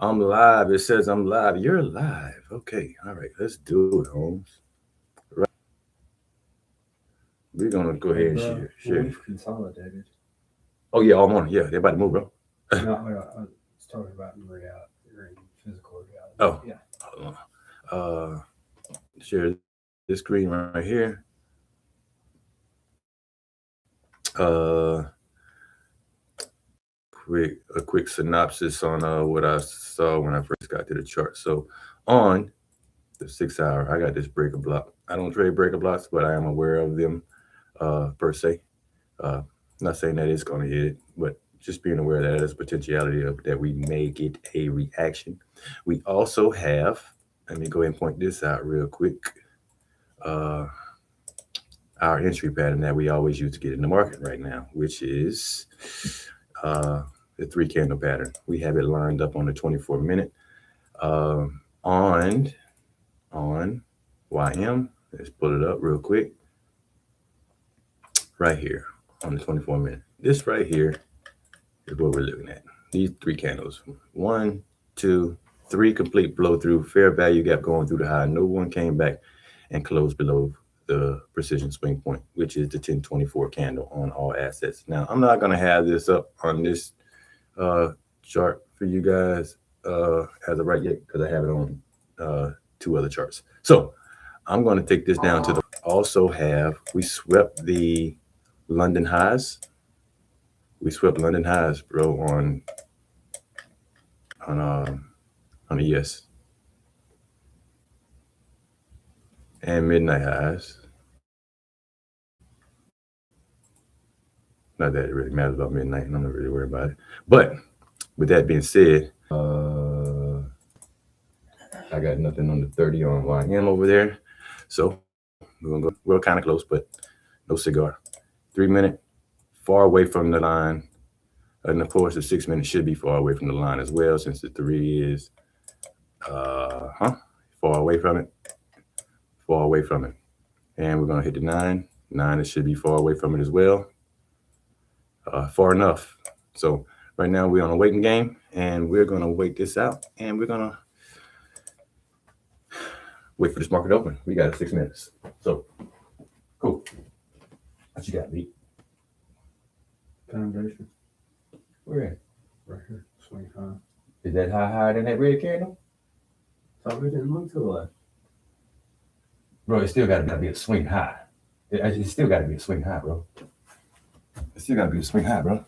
I'm live. It says I'm live. You're live. Okay. All right. Let's do it, Holmes. Right. We're gonna go Hey, ahead and bro, share. well, Share. we've consolidated. Oh yeah, I'm on it. Yeah, they're about to move, bro. No, I was talking about in reality, or in physical reality. Oh, Yeah. hold on. Share this screen right here. Uh, a quick synopsis on what I saw when I first got to the chart. So on the 6 hour, I got this breaker block. I don't trade breaker blocks, but I am aware of them per se. Uh, not saying that it's going to hit it, but just being aware that there's potentiality of that we may get a reaction. We also have, let me go ahead and point this out real quick. Uh, our entry pattern that we always use to get in the market right now, which is uh, the three candle pattern. We have it lined up on the 24-minute on YM. Let's pull it up real quick right here on the 24-minute. This right here is what we're looking at. These three candles. One, two, three complete blow through, fair value gap going through the high. No one came back and closed below the precision swing point, which is the 1024 candle on all assets. Now, I'm not going to have this up on this uh, chart for you guys as of right yet because I have it on two other charts. So I'm going to take this down to the also have we swept the London highs. We swept London highs, bro, on um on the ES and midnight highs. Not that it really matters about midnight, and I'm not really worried about it. But with that being said, I got nothing on the 30 on YM over there. So we're gonna go. We're kind of close, but no cigar. 3 minute, far away from the line. And of course, the 6 minute should be far away from the line as well, since the three is far away from it, far away from it. And we're gonna hit the nine. Nine, it should be far away from it as well, far enough. So right now we're on a waiting game, and we're gonna wait this out, and we're gonna wait for this market to open. We got 6 minutes. So cool. What you got, Lee? Foundation. Where at? Right here. Swing high. Is that higher than that red candle? Thought we didn't look to the left. Bro, it still gotta be a swing high. It still gotta be a swing high, bro. It still gotta be a swing high, bro.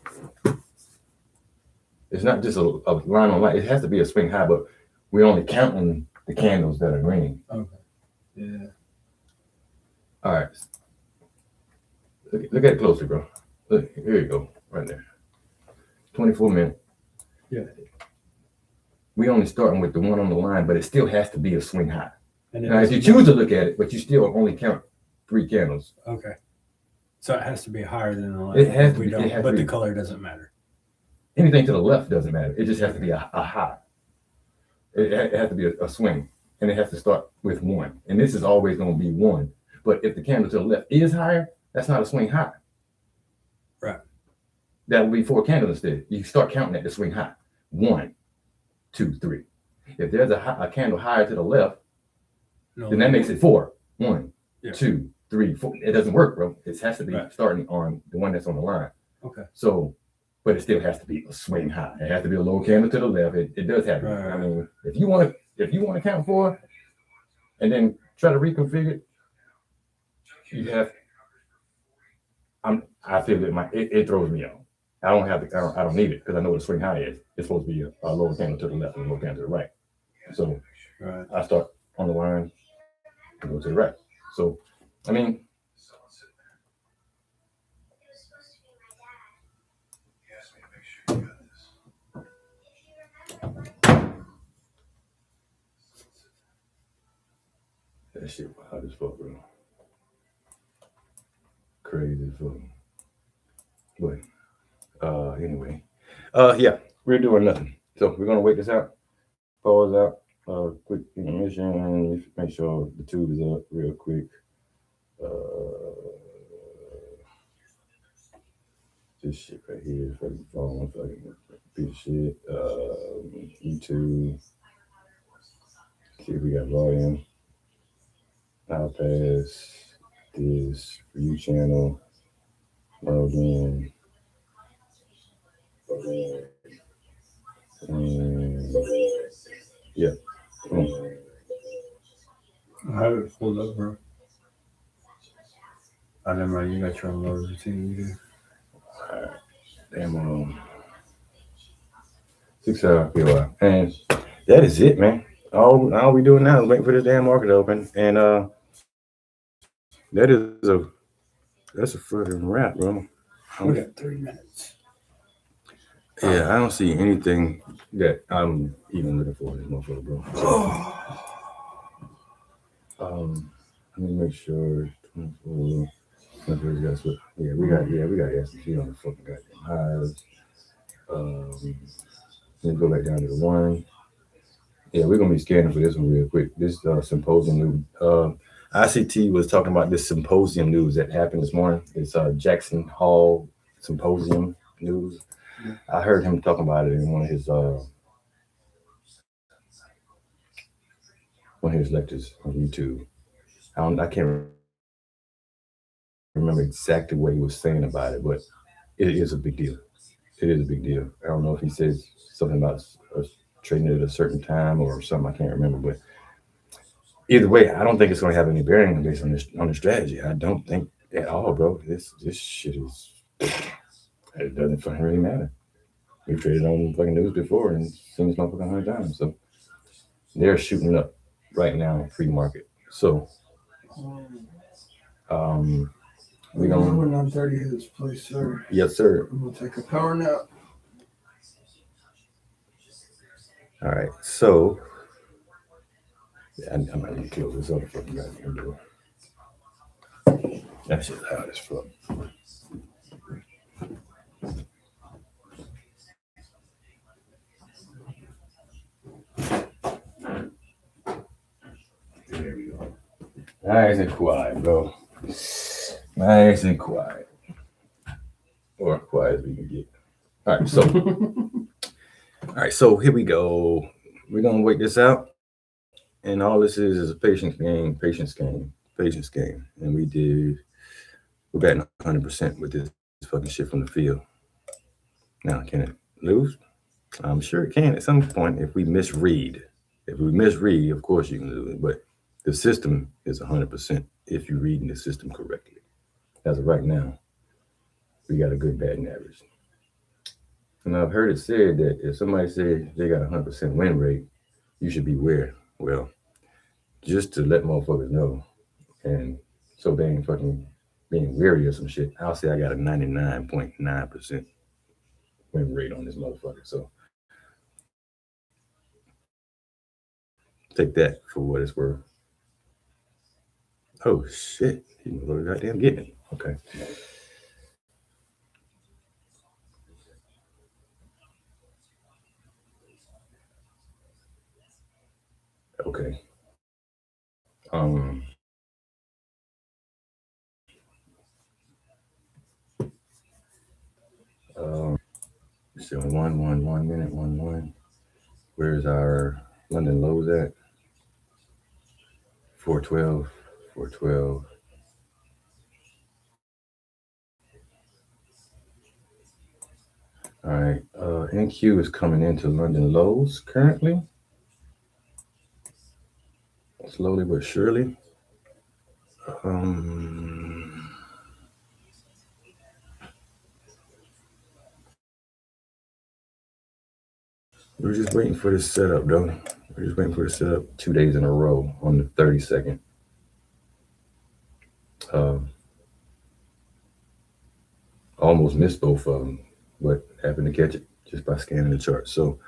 It's not just a line on line. It has to be a swing high, but we're only counting the candles that are green. Okay. Yeah. All right. Look at it closely, bro. Look, here you go, right there. 24-minute. Yeah. We only starting with the one on the line, but it still has to be a swing high. And now, if you choose to look at it, but you still only count three candles. Okay. So it has to be higher than the left. It has to we be. Don't, but the color doesn't matter. Anything to the left doesn't matter. It just has to be a high. It has to be a swing, and it has to start with one. And this is always going to be one. But if the candle to the left is higher, that's not a swing high. Right. That would be four candles instead. You start counting at the swing high. 1, 2, 3. If there's a candle higher to the left, then that makes it 4. 1, 2, 3, 4. It doesn't work, bro. It has to be starting on the one that's on the line. Okay. So, but it still has to be a swing high. It has to be a low candle to the left. It does have to. Right. I mean, if you want to count 4, and then try to reconfigure it, you have. I feel that it throws me off. I don't have to. I don't need it because I know what a swing high is. It's supposed to be a lower candle to the left and a lower candle to the right. So I start on the line and go to the right. So, I mean, that shit hot as fuck, bro. Crazy as fuck. But anyway, yeah, we're doing nothing. So we're gonna wait this out, pause out, quick intermission. Make sure the tube is up real quick. this shit right here. Fucking phone, fucking piece of shit. YouTube. See if we got volume. I'll pass this view channel. Log in. And yeah. I have it pulled up, bro. I never mind. You got your own little routine. You do. Alright. Damn. 6 hour POI. And that is it, man. All we doing now is waiting for this damn market to open. And that's a fucking wrap, bro. We got 3 minutes. Yeah, I don't see anything that I'm even looking for in this motherfucker, bro. Let me make sure 24. Yeah, we got S&P on the fucking goddamn highs. Let me go back down to the 1. Yeah, we're gonna be scanning for this one real quick. This symposium news. ICT was talking about this symposium news that happened this morning. It's Jackson Hall symposium news. Yeah. I heard him talking about it in one of his lectures on YouTube. I can't remember exactly what he was saying about it, but it is a big deal. It is a big deal. I don't know if he says something about trading at a certain time or something. I can't remember, but either way, I don't think it's going to have any bearing based on the strategy. I don't think at all, bro. This shit is. It doesn't fucking really matter. We've traded on fucking news before and seen this motherfucking 100 times. So they're shooting up right now in free market. So we're going. When 9:30 hits, please, sir. Yes, sir. I'm gonna take a power nap. All right. So I might need to close this other fucking goddamn door. That shit's hot as fuck. There we go. Nice and quiet, bro. Nice and quiet. Or quiet as we can get. All right, so here we go. We're gonna wait this out. And all this is a patience game. And we're batting 100% with this fucking shit from the field. Now, can it lose? I'm sure it can at some point if we misread. If we misread, of course you can lose. But the system is 100% if you're reading the system correctly. As of right now, we got a good batting average. And I've heard it said that if somebody says they got a 100% win rate, you should beware. Well, just to let motherfuckers know, and so they ain't fucking being wary of some shit, I'll say I got a 99.9% win rate on this motherfucker. So take that for what it's worth. Oh shit, you motherfucker goddamn getting it. Okay. Okay. So 1 minute, 1. Where's our London lows at? 412. All right. NQ is coming into London lows currently. Slowly but surely. We're just waiting for this setup, though. We're just waiting for the setup 2 days in a row on the 32nd. Almost missed both of them, but happened to catch it just by scanning the chart. So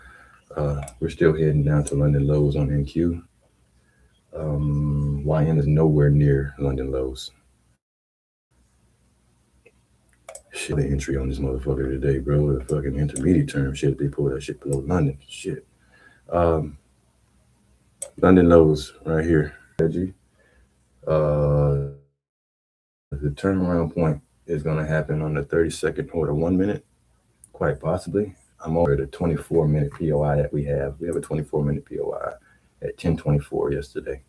we're still heading down to London lows on NQ. YN is nowhere near London lows. Shit, the entry on this motherfucker today, bro. The fucking intermediate term shit. They pulled that shit below London. Shit. London lows right here. The turnaround point is going to happen on the 30-second or the 1 minute, quite possibly. I'm over the 24-minute POI that we have. We have a 24-minute POI at 10:24 yesterday.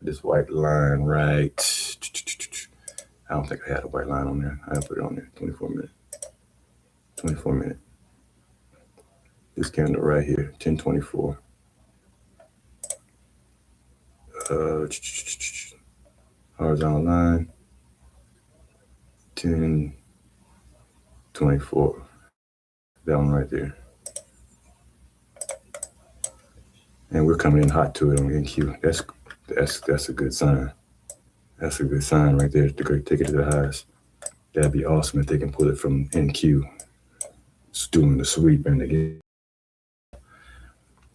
This white line, right? I don't think I had a white line on there. I put it on there. 24 minute. 24 minute. This candle right here, 10:24. Horizontal line, 10:24. That one right there. And we're coming in hot to it on NQ. That's a good sign. That's a good sign right there to take it to the highs. That'd be awesome if they can pull it from NQ, doing the sweep and the get.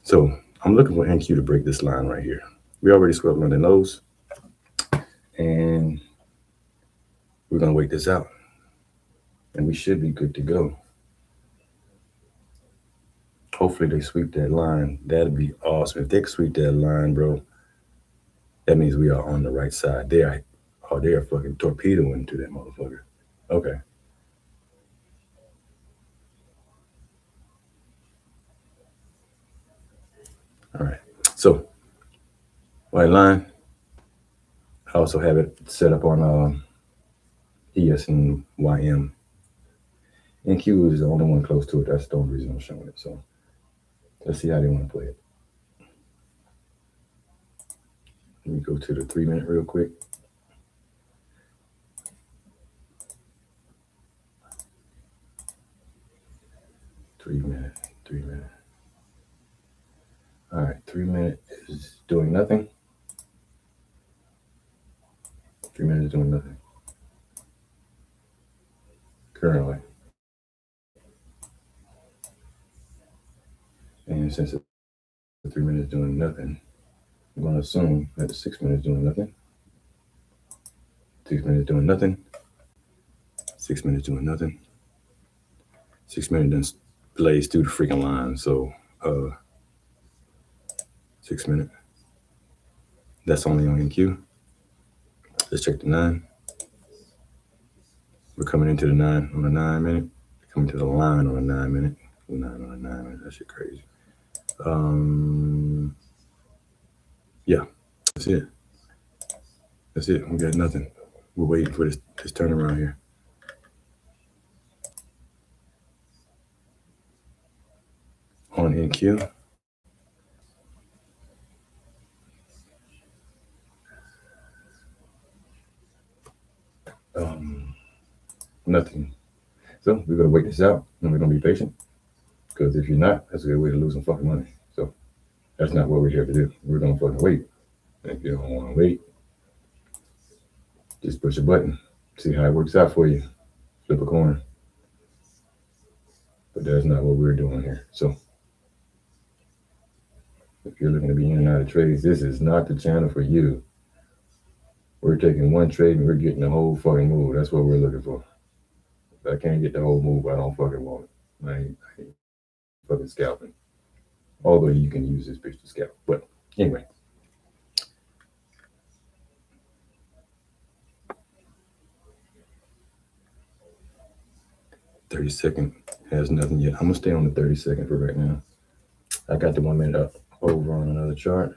So I'm looking for NQ to break this line right here. We already swept London lows, and we're gonna wait this out, and we should be good to go. Hopefully they sweep that line. That'd be awesome. If they can sweep that line, bro, that means we are on the right side. They are fucking torpedoing to that motherfucker. Okay. All right. So white line. I also have it set up on ES and YM. NQ is the only one close to it. That's the only reason I'm showing it. So let's see how they want to play it. Let me go to the 3 minute real quick. Three minute. All right, 3 minute is doing nothing. 3 minutes doing nothing. Currently. And since the 3 minutes doing nothing, I'm going to assume that the 6 minutes doing nothing. 6 minutes doing nothing. 6 minutes doing nothing. 6 minutes then blaze through the freaking line. So 6 minute. That's only on NQ. Let's check the 9. We're coming into the 9 on the 9 minute. Coming to the line on the 9 minute. 9 on the 9 minute. That shit crazy. Yeah, that's it. That's it. We got nothing. We're waiting for this turnaround here. On NQ. Nothing. So we're gonna wait this out, and we're gonna be patient. Because if you're not, that's a good way to lose some fucking money. So that's not what we're here to do. We're gonna fucking wait. And if you don't want to wait, just push a button. See how it works out for you. Flip a coin. But that's not what we're doing here. So if you're looking to be in and out of trades, this is not the channel for you. We're taking one trade and we're getting the whole fucking move. That's what we're looking for. If I can't get the whole move, I don't fucking want it. I ain't fucking scalping. Although you can use this bitch to scalp. But anyway. $30 has nothing yet. I'm gonna stay on the 30 for right now. I got the 1 minute up over on another chart.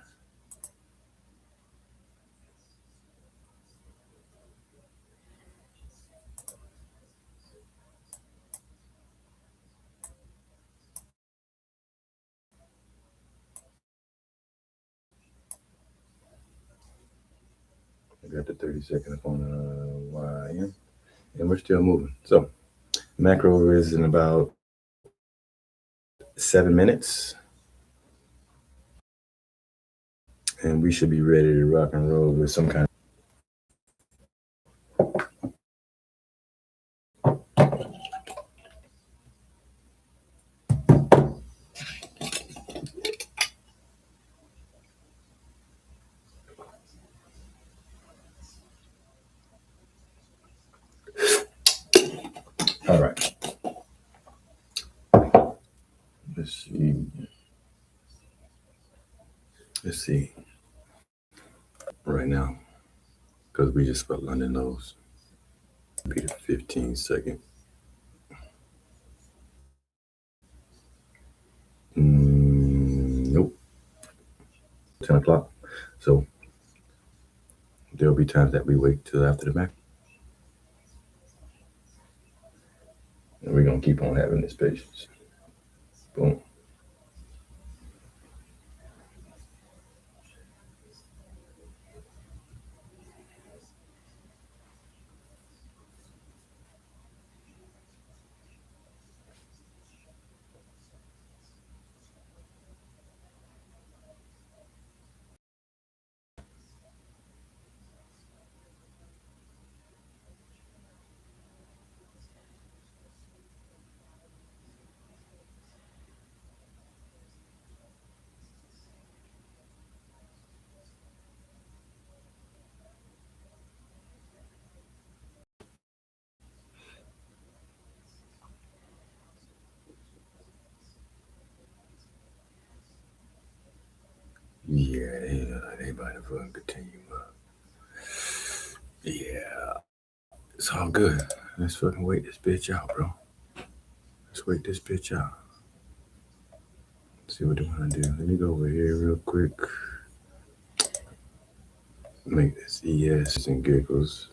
I got the 30 up on YM, and we're still moving. So macro is in about 7 minutes, and we should be ready to rock and roll with some kind of. All right. Let's see. Right now, because we just felt London lows. Be the 15-second. Nope. 10 o'clock. So there'll be times that we wait till after the Mac. And we're going to keep on having this patience. Boom. Yeah, they about to fucking continue. Yeah, it's all good. Let's fucking wait this bitch out, bro. Let's wait this bitch out. See what they want to do. Let me go over here real quick. Make this ES and giggles.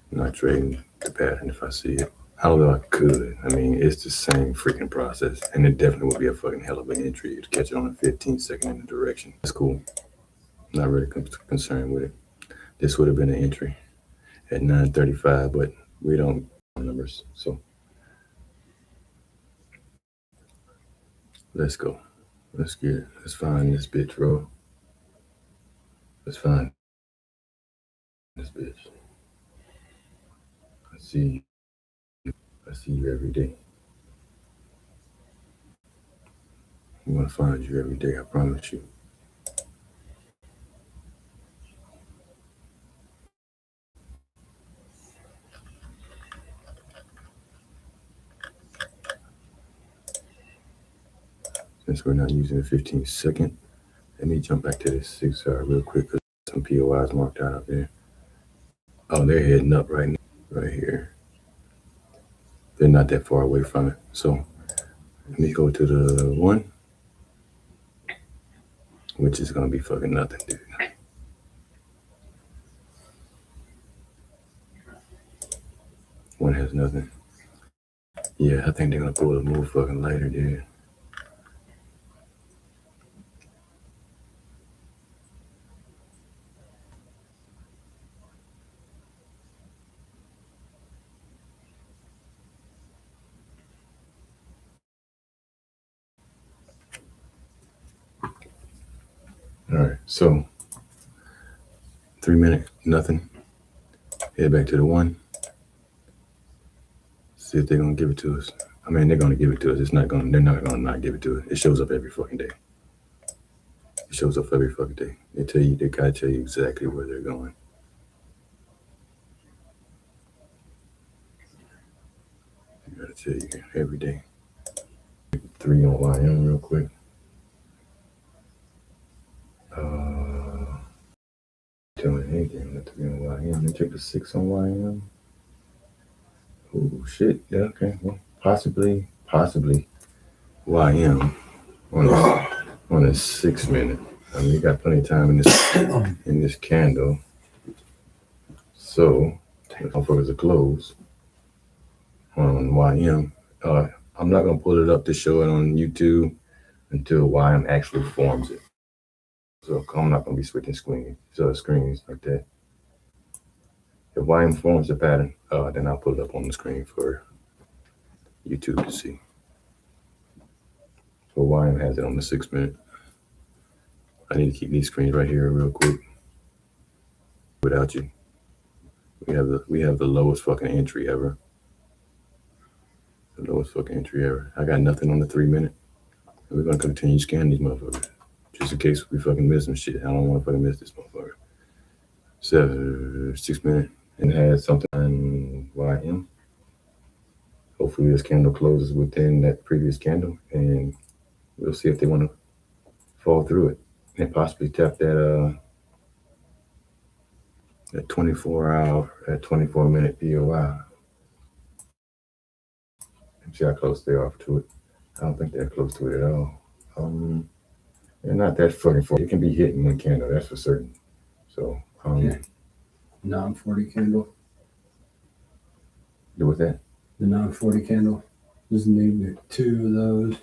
Not trading the pattern if I see it. Although I could. I mean, it's the same freaking process. And it definitely would be a fucking hell of an entry to catch it on a 15-second in the direction. That's cool. Not really concerned with it. This would have been an entry at 9:35, but we don't numbers. So let's go. Let's get it. Let's find this bitch, bro. Let's find this bitch. I see you. I see you every day. I'm gonna find you every day, I promise you. Since we're not using the 15-second, let me jump back to this 6 hour real quick because some POIs marked out up there. Oh, they're heading up right now, right here. They're not that far away from it. So let me go to the 1, which is gonna be fucking nothing, dude. One has nothing. Yeah, I think they're gonna pull a move fucking later, dude. All right, so 3 minute, nothing. Head back to the 1. See if they're gonna give it to us. I mean, they're gonna give it to us. They're not gonna not give it to us. It shows up every fucking day. It shows up every fucking day. They gotta tell you exactly where they're going. They gotta tell you every day. 3 on YM real quick. Telling anything, the 3 on YM. They took the 6 on YM. Oh shit. Yeah, okay. Well, possibly YM on a 6 minute. I mean, you got plenty of time in this candle. So, motherfuckers are closed on YM. I'm not gonna pull it up to show it on YouTube until YM actually forms it. So I'm not gonna be switching screens like that. If YM forms the pattern, then I'll put it up on the screen for YouTube to see. So YM has it on the 6 minute. I need to keep these screens right here real quick. Without you, we have the lowest fucking entry ever. The lowest fucking entry ever. I got nothing on the 3 minute. And we're gonna continue scanning these motherfuckers. Just in case we fucking miss some shit. I don't wanna fucking miss this motherfucker. 6 minute. And it has something on YM. Hopefully this candle closes within that previous candle and we'll see if they wanna fall through it and possibly tap that at 24-minute POI. See how close they are to it. I don't think they're close to it at all. They're not that fucking far. It can be hit in one candle, that's for certain. So, Yeah. Non-40 candle. do with that. The non-40 candle. Just need 2 of those.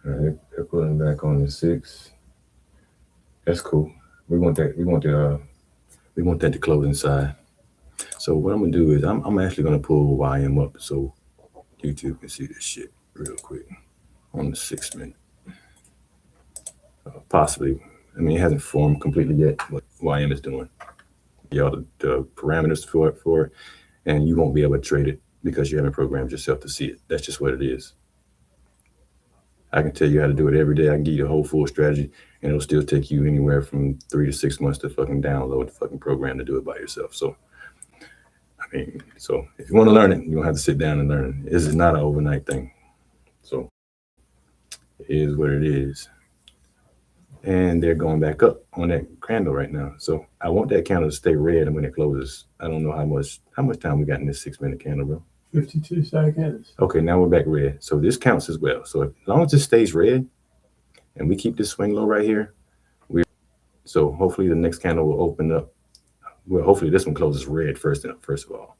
All right, they're pulling back on the 6. That's cool. We want that. We want that to close inside. So what I'm gonna do is I'm actually gonna pull YM up so YouTube can see this shit real quick on the 6 minute. Possibly. I mean, it hasn't formed completely yet. What YM is doing. Y'all the parameters for it, and you won't be able to trade it because you haven't programmed yourself to see it. That's just what it is. I can tell you how to do it every day. I can give you the whole full strategy, and it'll still take you anywhere from 3 to 6 months to fucking download the fucking program to do it by yourself. So, I mean, so if you want to learn it, you don't have to sit down and learn it. This is not an overnight thing. So, it is what it is. And they're going back up on that candle right now. So, I want that candle to stay red when it closes. I don't know how much time we got in this 6-minute candle, bro. 52 seconds. Okay, now we're back red. So this counts as well. So as long as it stays red and we keep this swing low right here, so hopefully the next candle will open up. Well, hopefully this one closes red first of all.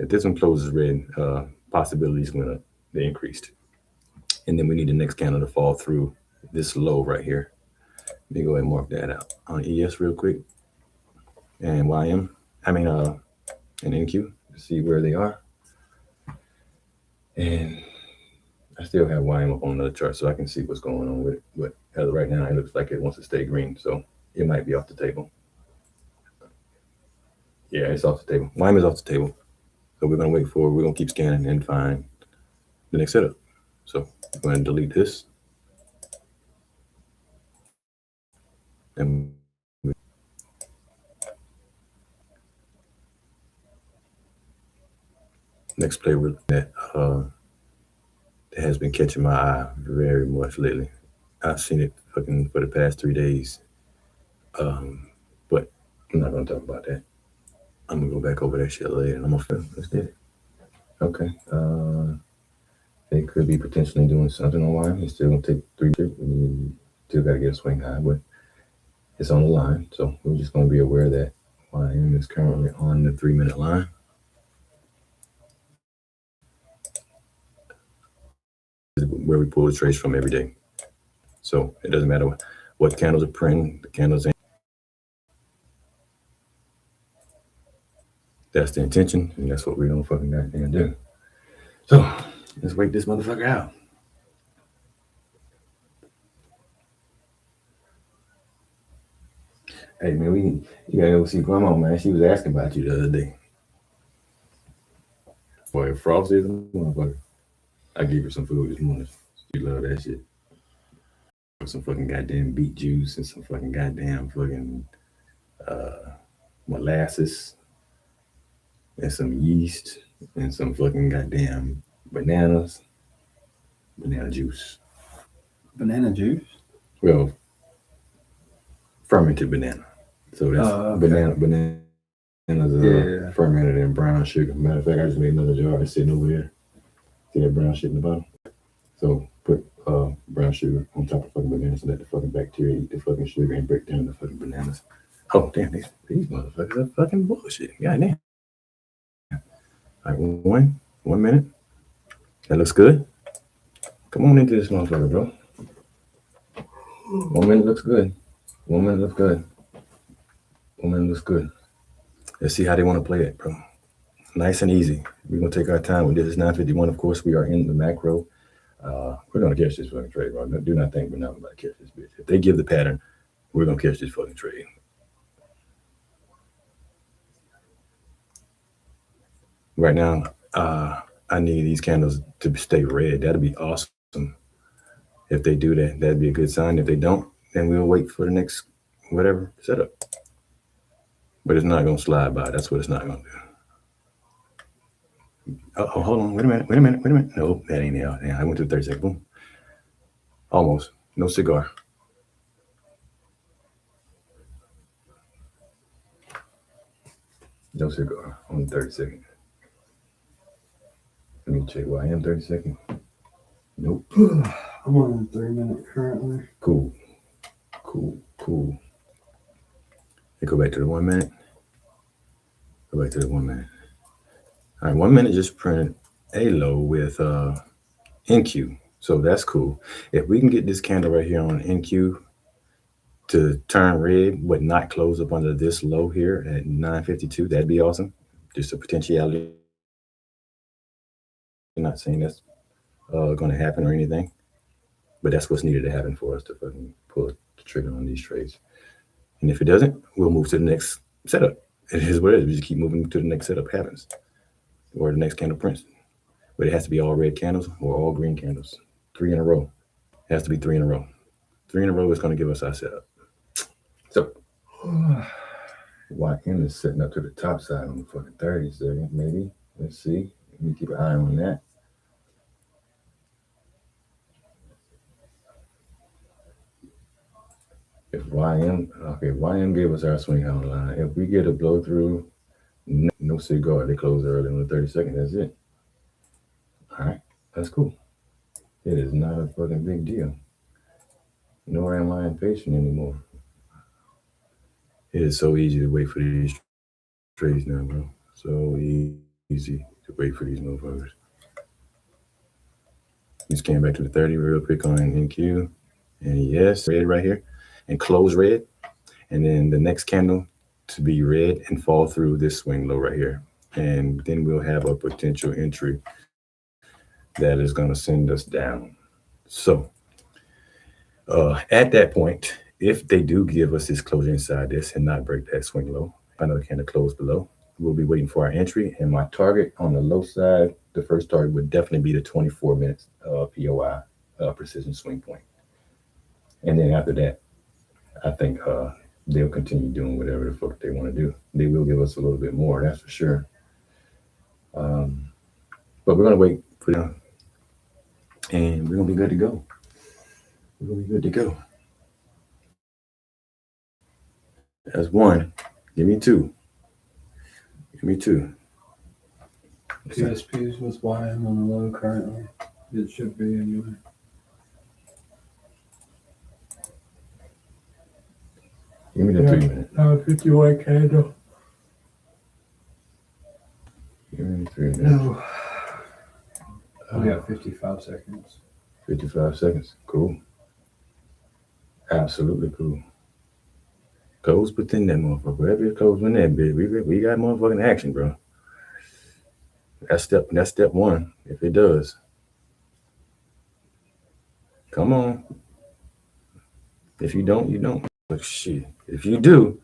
If this one closes red, possibilities went up, they increased. And then we need the next candle to fall through this low right here. Let me go ahead and mark that out on ES real quick. And YM, and NQ. See where they are, and I still have YM up on another chart so I can see what's going on with it, but as of right now it looks like it wants to stay green, so it might be off the table. Yeah, it's off the table. YM is off the table, so we're gonna we're gonna keep scanning and find the next setup. So I'm going to delete this, and next play that has been catching my eye very much lately. I've seen it fucking for the past 3 days. But I'm not gonna talk about that. I'm gonna go back over that shit later and I'm gonna film. Let's get it. Okay. They could be potentially doing something on line. It's still gonna take 3 trips. We still gotta get a swing high, but it's on the line. So we're just gonna be aware that YM is currently on the 3-minute line. Where we pull the trades from every day. So it doesn't matter what candles are printing, the candles ain't. That's the intention, and that's what we're gonna fucking goddamn do. So let's wake this motherfucker out. Hey man, you gotta go see Grandma, man. She was asking about you the other day. Boy, Frosty is a motherfucker. I gave her some food this morning. She love that shit. Some fucking goddamn beet juice and some fucking goddamn fucking molasses and some yeast and some fucking goddamn banana juice. Banana juice? Well, fermented banana. So that's okay. Bananas fermented in brown sugar. Matter of fact, I just made another jar. It's sitting over here. See that brown shit in the bottom? So put brown sugar on top of fucking bananas and let the fucking bacteria eat the fucking sugar and break down the fucking bananas. Oh damn, these motherfuckers are fucking bullshit. Goddamn. All right, one minute. That looks good. Come on into this motherfucker, bro. 1 minute looks good. 1 minute looks good. 1 minute looks good. Let's see how they want to play it, bro. Nice and easy. We're gonna take our time with this. It's 9:51. Of course, we are in the macro. We're gonna catch this fucking trade, bro. Do not think we're not about to catch this bitch. If they give the pattern, we're gonna catch this fucking trade. Right now, I need these candles to stay red. That'd be awesome. If they do that, that'd be a good sign. If they don't, then we'll wait for the next whatever setup. But it's not gonna slide by. That's what it's not gonna do. Oh, hold on. Wait a minute. No, that ain't it. Yeah, I went to 30 seconds. Boom. Almost. No cigar. No cigar on 30 seconds. Let me check why I am 30 seconds. Nope. I'm on a 3-minute currently. Cool. Hey, go back to the 1 minute. Go back to the 1 minute. All right, 1 minute just printed a low with NQ. So that's cool. If we can get this candle right here on NQ to turn red but not close up under this low here at 952, that'd be awesome. Just a potentiality. I'm not saying that's going to happen or anything, but that's what's needed to happen for us to fucking pull the trigger on these trades. And if it doesn't, we'll move to the next setup. It is what it is. We just keep moving to the next setup happens, or the next candle prints. But it has to be all red candles or all green candles. 3 in a row. It has to be 3 in a row. 3 in a row is going to give us our setup. So YM is setting up to the top side on the fucking 30 second, maybe. Let's see. Let me keep an eye on that. If YM gave us our swing out line. If we get a blow through, no cigar, they close early on the 30 second. That's it. All right, that's cool. It is not a fucking big deal. Nor am I impatient anymore. It is so easy to wait for these trades now, bro. So easy to wait for these motherfuckers. Just came back to the 30 real quick on NQ. And yes, red right here. And close red. And then the next candle to be red and fall through this swing low right here. And then we'll have a potential entry that is going to send us down. So at that point, if they do give us this closure inside this and not break that swing low, another candle close below, we'll be waiting for our entry. And my target on the low side, the first target would definitely be the 24 minutes POI precision swing point. And then after that, I think they'll continue doing whatever the fuck they want to do. They will give us a little bit more, that's for sure. But we're going to wait for them. And we're going to be good to go. We're going to be good to go. That's one. Give me two. PSPs with YM on the low currently. It should be anyway. Give me the 3 minute. 51 candle. Give me the 3 minutes. No. We got 55 seconds. 55 seconds. Cool. Absolutely cool. Close within that motherfucker. Whatever it close in that bitch, we got motherfucking action, bro. That's step one. If it does. Come on. If you don't, you don't. But shit. If you do,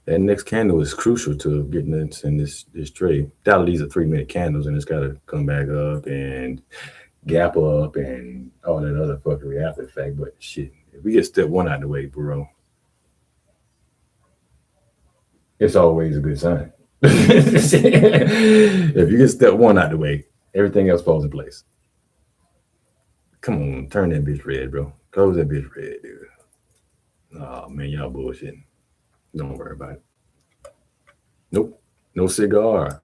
that next candle is crucial to getting us in this trade. That these are 3 minute candles and it's gotta come back up and gap up and all that other fuckery after the fact. But shit, if we get step one out of the way, bro, it's always a good sign. If you get step one out of the way, everything else falls in place. Come on, turn that bitch red, bro. Close that bitch red, dude. Oh man, y'all bullshitting. Don't worry about it. Nope. No cigar.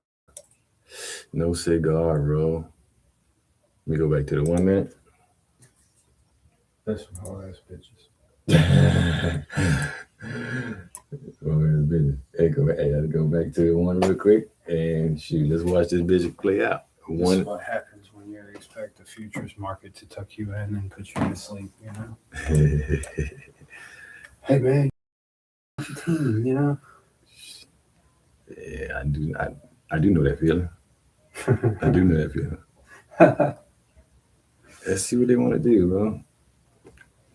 No cigar, bro. Let me go back to the 1 minute. That's some hard ass bitches. Hey, I gotta go back to the one real quick and shoot. Let's watch this bitch play out. This is what happens when you expect the futures market to tuck you in and put you to sleep, you know? Hey man, you know? Yeah, I do know that feeling. I do know that feeling. Let's see what they want to do, bro.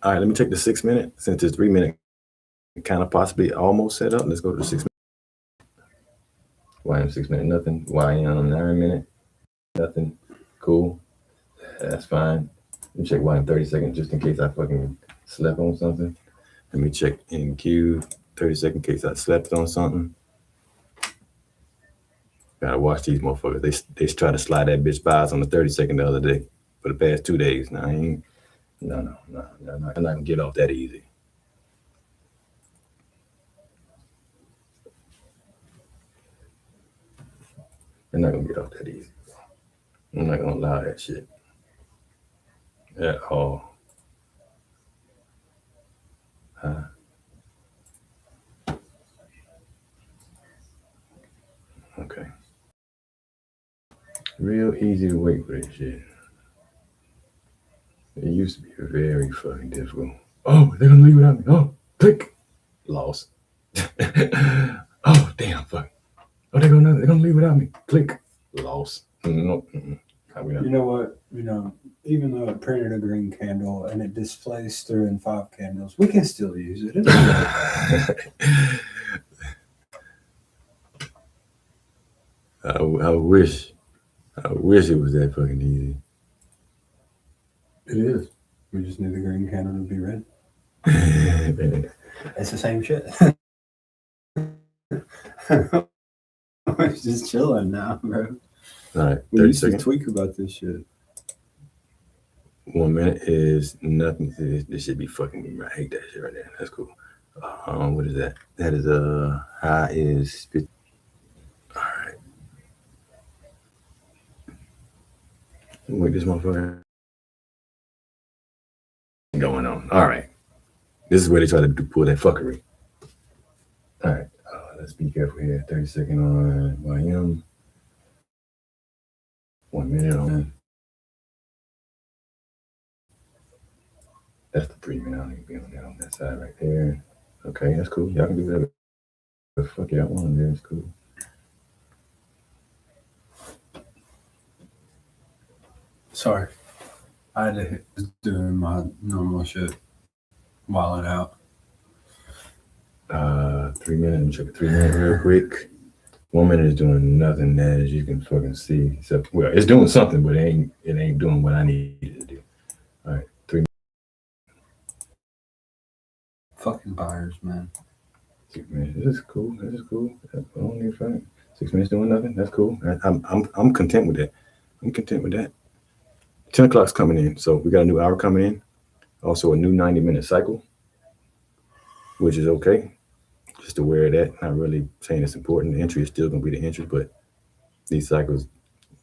All right, let me check the 6 minute. Since it's 3 minute, kind of possibly almost set up. Let's go to the 6 minute. YM 6 minute, nothing. YM 9 minute, nothing. Cool. That's fine. Let me check YM 30 seconds just in case I fucking slept on something. Let me check NQ 30 seconds in case I slept on something. Gotta watch these motherfuckers. They try to slide that bitch by us on the 30-second the other day for the past 2 days. Now I ain't no. I'm not gonna get off that easy. I'm not gonna get off that easy. I'm not gonna allow that shit at all. Okay. Real easy to wait for this shit. It used to be very fucking difficult. Oh, they're gonna leave without me. Oh, click. Lost. Oh, damn, fuck. Oh, they're gonna leave without me. Click. Lost. No. You know what? Even though it printed a green candle and it displays through in 5 candles, we can still use it. I wish it was that fucking easy. It is. We just need the green candle to be red. It's the same shit. We're just chilling now, bro. All right, We 30 used to seconds. tweak about this shit. 1 minute is nothing. This should be fucking. I hate that shit right there. That's cool. What is that? That is high is 50. All right. Wait, this motherfucker going on. All right. This is where they try to pull that fuckery. All right. Let's be careful here. 30-second on YM. 1 minute on. That's the 3 minute. I don't need to be on that side right there. Okay, that's cool. Y'all can do whatever the fuck y'all want there. It's cool. Sorry. I had to doing my normal shit while it out. 3 minutes. Let me check the 3 minute real quick. 1 minute is doing nothing, as you can fucking see. Except, well, it's doing something, but it ain't doing what I need it to do. All right, 3 Fucking buyers, man. 6 minutes. This is cool. Only fine. 6 minutes doing nothing. That's cool. I'm content with that. 10 o'clock's coming in, so we got a new hour coming in. Also, a new 90-minute cycle, which is okay. Just aware of that. Not really saying it's important. The entry is still going to be the entry, but these cycles,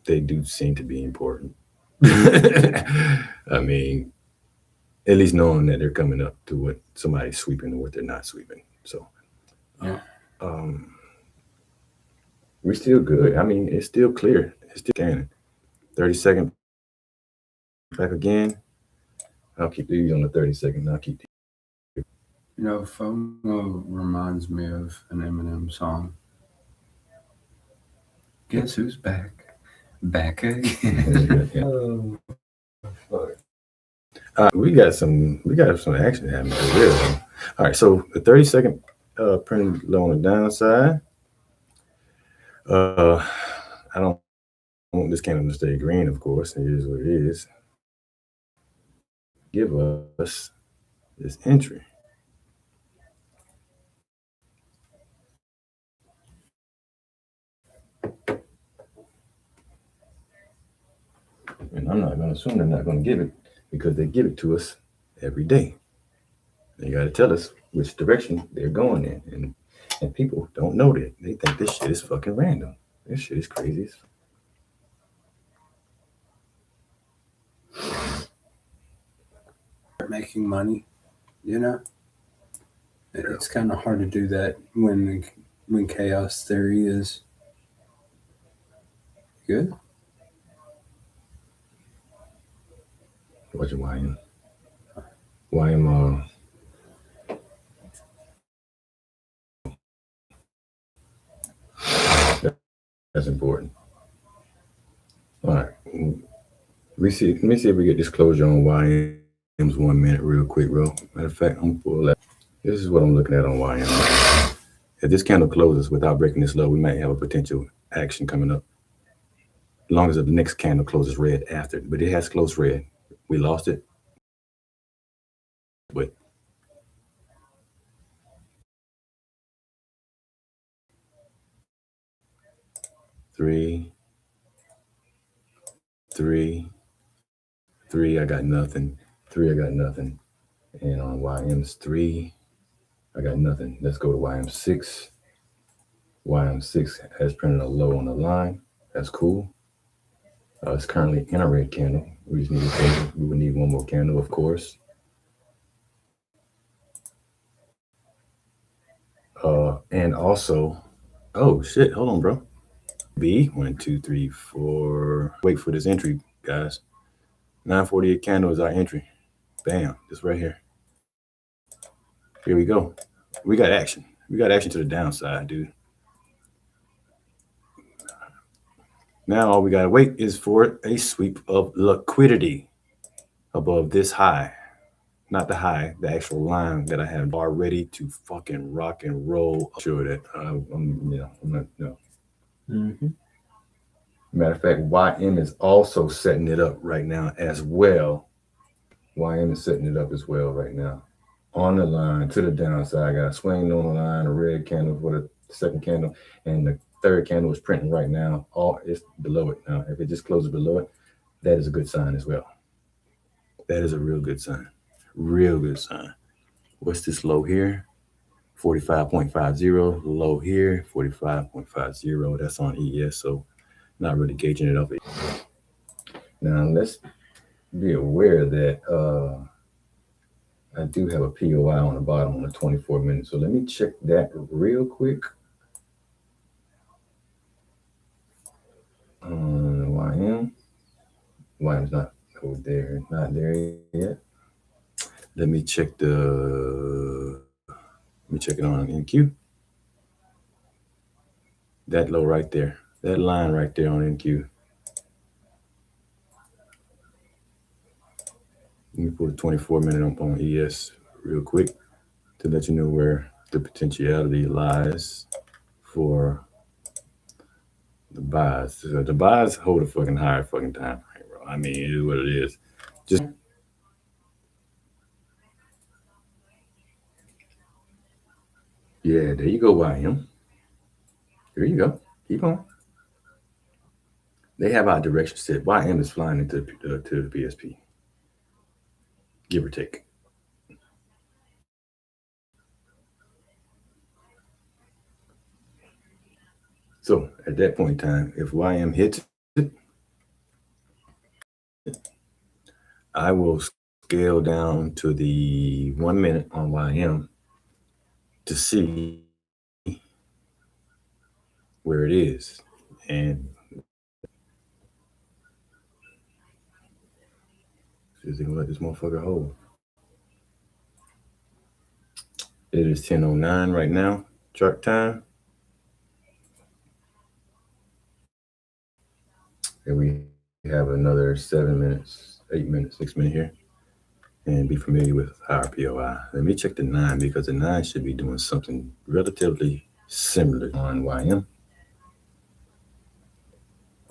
they do seem to be important. I mean, at least knowing that they're coming up to what somebody's sweeping and what they're not sweeping. So, Yeah. We're still good. I mean, it's still clear. It's still scanning. 30-second back again. I'll keep these on the 30-second. I'll keep these. FOMO reminds me of an Eminem song. Guess who's back? Back again. Oh, fuck. We got some action happening for real. All right, so the 30-second printed low on the downside. I don't want this candle to stay green, of course. It is what it is. Give us this entry. And I'm not going to assume they're not going to give it because they give it to us every day. They got to tell us which direction they're going in. And people don't know that. They think this shit is fucking random. This shit is crazy. Making money, it's kind of hard to do that when chaos theory is good. What's your YM? YM, that's important. All right. Let me see if we get this closure on YM's 1 minute real quick, bro. Matter of fact, I'm gonna pull that. This is what I'm looking at on YM. If this candle closes without breaking this low, we might have a potential action coming up. As long as the next candle closes red after, but it has closed red. We lost it, but 3, 3, 3, I got nothing. 3, I got nothing. And on YM's 3, I got nothing. Let's go to YM6. YM6 has printed a low on the line. That's cool. It's currently in a red candle. We just need a candle. We would need one more candle, of course. And also, oh shit, hold on, bro. B, 1, 2, 3, 4. Wait for this entry, guys. 948 candle is our entry. Bam, this right here. Here we go. We got action. We got action to the downside, dude. Now all we gotta wait is for a sweep of liquidity above this high. Not the high, the actual line that I have bar ready to fucking rock and roll. I'm sure that I'm not. No. Mm-hmm. Matter of fact, YM is also setting it up right now as well. YM is setting it up as well right now. On the line to the downside, I got a swing on the line, a red candle for the second candle, and the third candle is printing right now. It's below it now. If it just closes below it, that is a good sign as well. That is a real good sign. Real good sign. What's this low here? 45.50. Low here, 45.50. That's on ES, so not really gauging it up. Now let's be aware that I do have a POI on the bottom on the 24 minutes. So let me check that real quick. YM. YM's not over there, not there yet. Let me check it on NQ. That low right there, that line right there on NQ. Let me put a 24 minute up on ES real quick to let you know where the potentiality lies for the buys. So the buys hold a fucking higher fucking time frame, bro. I mean, it is what it is. Just yeah, there you go, YM. There you go. Keep on. They have our direction set. YM is flying into to the PSP, give or take. So at that point in time, if YM hits it, I will scale down to the 1 minute on YM to see where it is. And is it gonna let this motherfucker hold? It is 10:09 right now, chart time. And we have another 7 minutes, 8 minutes, 6 minutes here. And be familiar with our POI. Let me check the 9 because the 9 should be doing something relatively similar on YM.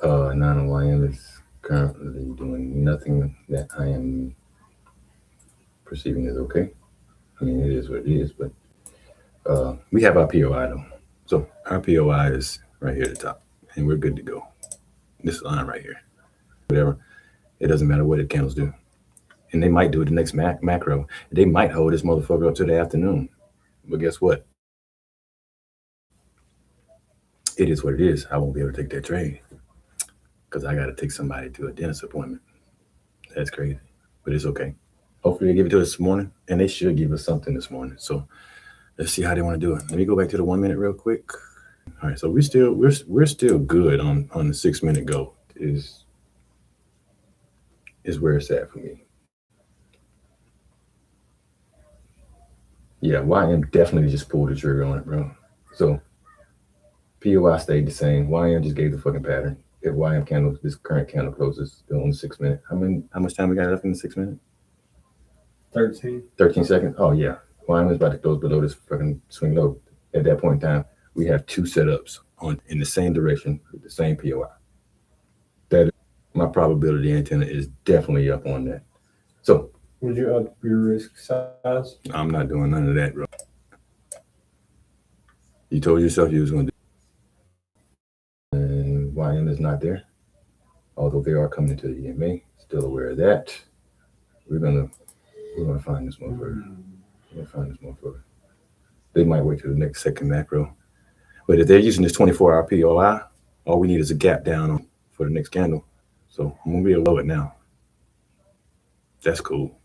9 on YM is currently doing nothing that I am perceiving as okay. I mean, it is what it is, but we have our POI though. So our POI is right here at the top, and we're good to go. This line right here, whatever, it doesn't matter what the candles do. And they might do it the next macro. They might hold this motherfucker up to the afternoon. But guess what? It is what it is. I won't be able to take that trade because I got to take somebody to a dentist appointment. That's crazy, but it's okay. Hopefully they give it to us this morning, and they should give us something this morning. So let's see how they want to do it. Let me go back to the 1 minute real quick. All right, so we're still good on the 6 minute go. Is where it's at for me. Yeah, YM definitely just pulled the trigger on it, bro. So POI stayed the same. YM just gave the fucking pattern. If YM candle, this current candle closes on the 6 minute. How much time we got left in the 6 minute? 13 seconds. Oh yeah. YM is about to close below this fucking swing low. At that point in time, we have 2 setups in the same direction with the same POI. That my probability antenna is definitely up on that. So would you up your risk size? I'm not doing none of that, bro. You told yourself you was gonna do. And YM is not there, although they are coming into the EMA. Still aware of that. We're gonna find this motherfucker. We're gonna find this motherfucker. They might wait till the next second macro, but if they're using this 24-hour POI, all we need is a gap down for the next candle. So I'm gonna be below it now. That's cool.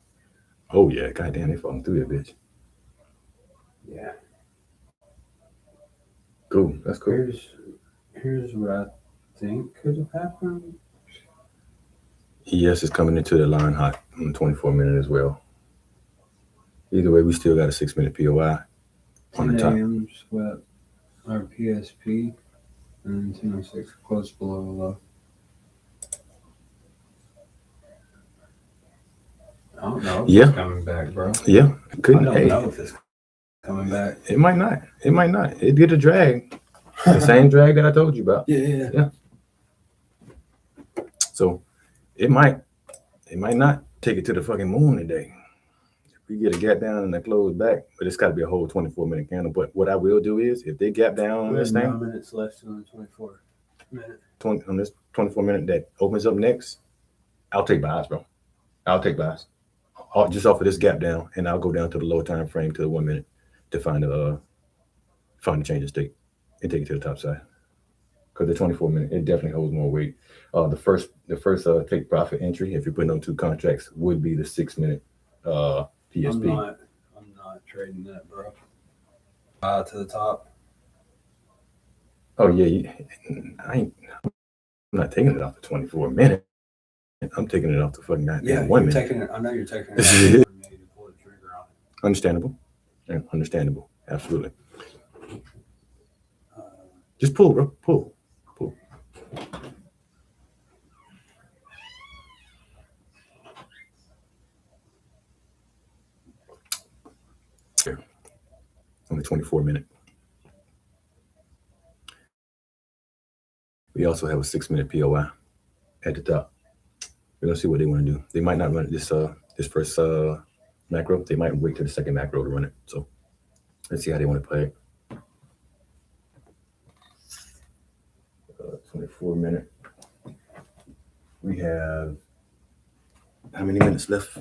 Oh yeah, goddamn, they falling through that bitch. Yeah. Cool. That's cool. Here's what I think could have happened. ES is coming into the line hot on the 24-minute as well. Either way, we still got a 6-minute POI on the 10 top. a.m. swept our PSP and 10:06 close below the low. I don't know if it's coming back, bro. Yeah, I don't know if it's coming back. It might not. It might not. It did a drag. The same drag that I told you about. Yeah. So it might not take it to the fucking moon today. If we get a gap down and they close back, but it's got to be a whole 24-minute candle. But what I will do is, if they gap down on this thing, 9 minutes left on the 24-minute. on this 24-minute that opens up next, I'll take buys, bro. I'll take buys. Just off of this gap down, and I'll go down to the lower time frame to the 1 minute to find the change of state and take it to the top side. Because the 24-minute, it definitely holds more weight. The first take profit entry, if you're putting on 2 contracts, would be the 6-minute PSP. I'm not trading that, bro. To the top. Oh yeah, I'm not taking it off the 24-minute. I'm taking it off the fucking 1 minute. Taking it. I know you're taking it off for me to pull the trigger on it. Understandable. Yeah, understandable. Absolutely. Just pull, bro. Pull. Here. On the 24-minute. We also have a 6-minute POI at the top. We're gonna see what they want to do. They might not run it this first macro. They might wait till the second macro to run it. So let's see how they want to play it. 24-minute. We have how many minutes left?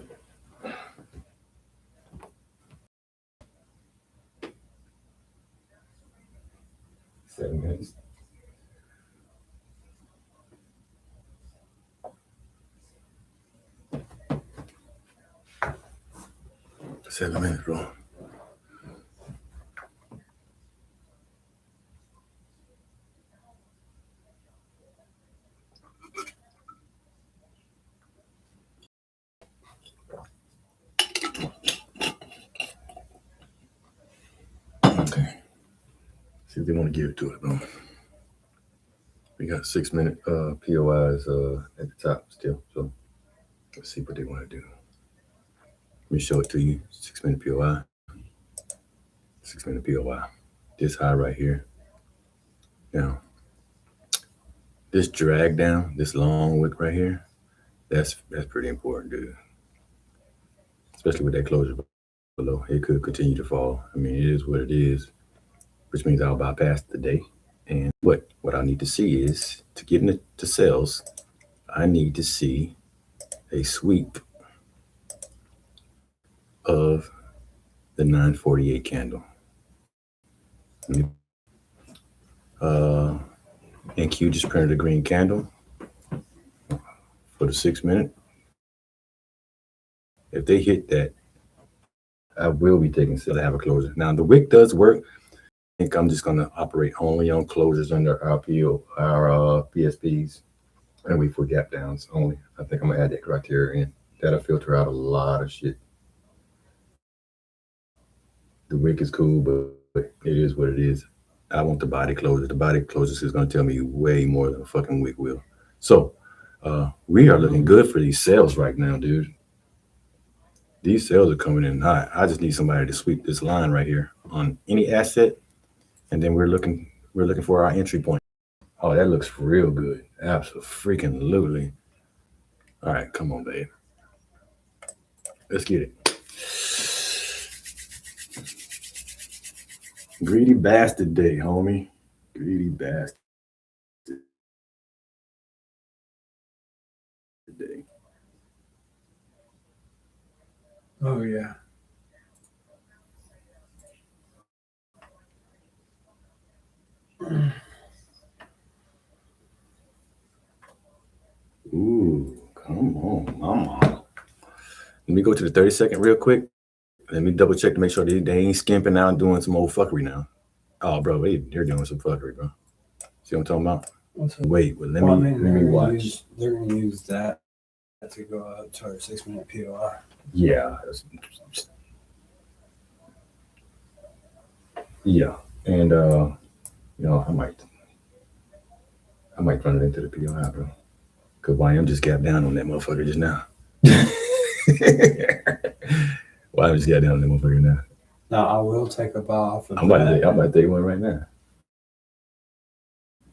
Seven minutes. Seven minutes, bro. Okay. See if they want to give it to it, bro. We got 6-minute POIs at the top still. So let's see what they want to do. Let me show it to you. 6-minute POI. 6-minute POI. This high right here. Now, this drag down, this long wick right here, that's pretty important, dude. Especially with that closure below. It could continue to fall. I mean, it is what it is, which means I'll bypass the day. And what I need to see is, to get into sales, I need to see a sweep of the 948 candle. NQ just printed a green candle for the 6-minute. If they hit that, I will be taking sales to have a closure. Now the wick does work. I think I'm just gonna operate only on closures under our PSPs, and wait for gap downs only. I think I'm gonna add that criteria in. That'll filter out a lot of shit. The wick is cool, but it is what it is. I want the body closure. The body closure is going to tell me way more than a fucking wick will. So we are looking good for these sales right now, dude. These sales are coming in hot. I just need somebody to sweep this line right here on any asset, and then we're looking for our entry point. Oh, that looks real good. Absolutely. All right, come on, babe. Let's get it. Greedy bastard day, homie. Greedy bastard. Oh yeah. Ooh, come on, mama. Let me go to the 30-second real quick. Let me double check to make sure they ain't skimping out and doing some old fuckery now. Oh, bro, they're doing some fuckery, bro. See what I'm talking about? Wait, well, let me watch. They're gonna use that to go up to our 6-minute POI. Yeah. Yeah. And I might run it into the POI, bro. Cause YM just gapped down on that motherfucker just now. YM just gapped down on that motherfucker now. Now I will take a buy off of I'm about to take one right now.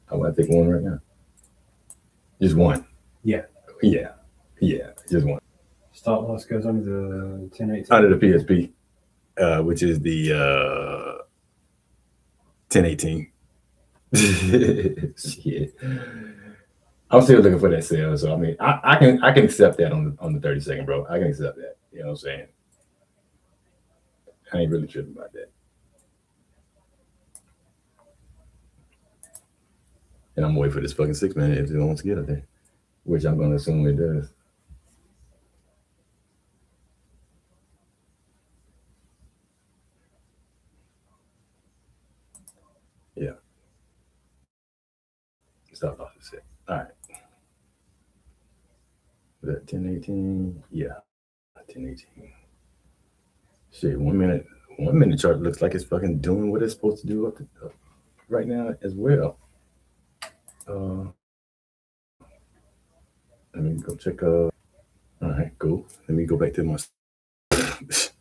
I'm about to take one right now. Just one. Yeah. Yeah. Just one. Stop loss goes under the 1018. Under the PSP, which is the 1018. Shit. I'm still looking for that sale, so I mean, I can accept that on the 30-second, bro. I can accept that. You know what I'm saying? I ain't really tripping about that. And I'm waiting for this fucking 6-minute if it wants to get up there, which I'm gonna assume it does. Yeah. Stop off the set. All right. Was that 1018? Yeah. 1018. Shit, 1 minute. 1 minute chart looks like it's fucking doing what it's supposed to do up right now as well. Let me go check. All right, cool. Let me go back to my. It's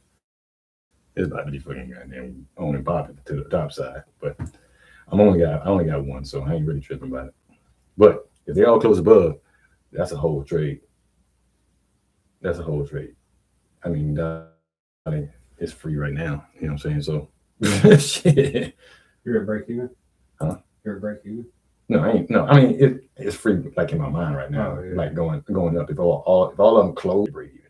about to be fucking goddamn on and popping to the top side, but I only got one, so I ain't really tripping about it. But if they all close above, that's a whole trade. That's a whole trade. I mean, it's free right now. You know what I'm saying? So, shit. You're at break even? Huh? You're at break even? No, I ain't. No, I mean it's free, like in my mind right now. Oh, yeah. Like going up. If all of them close, break even.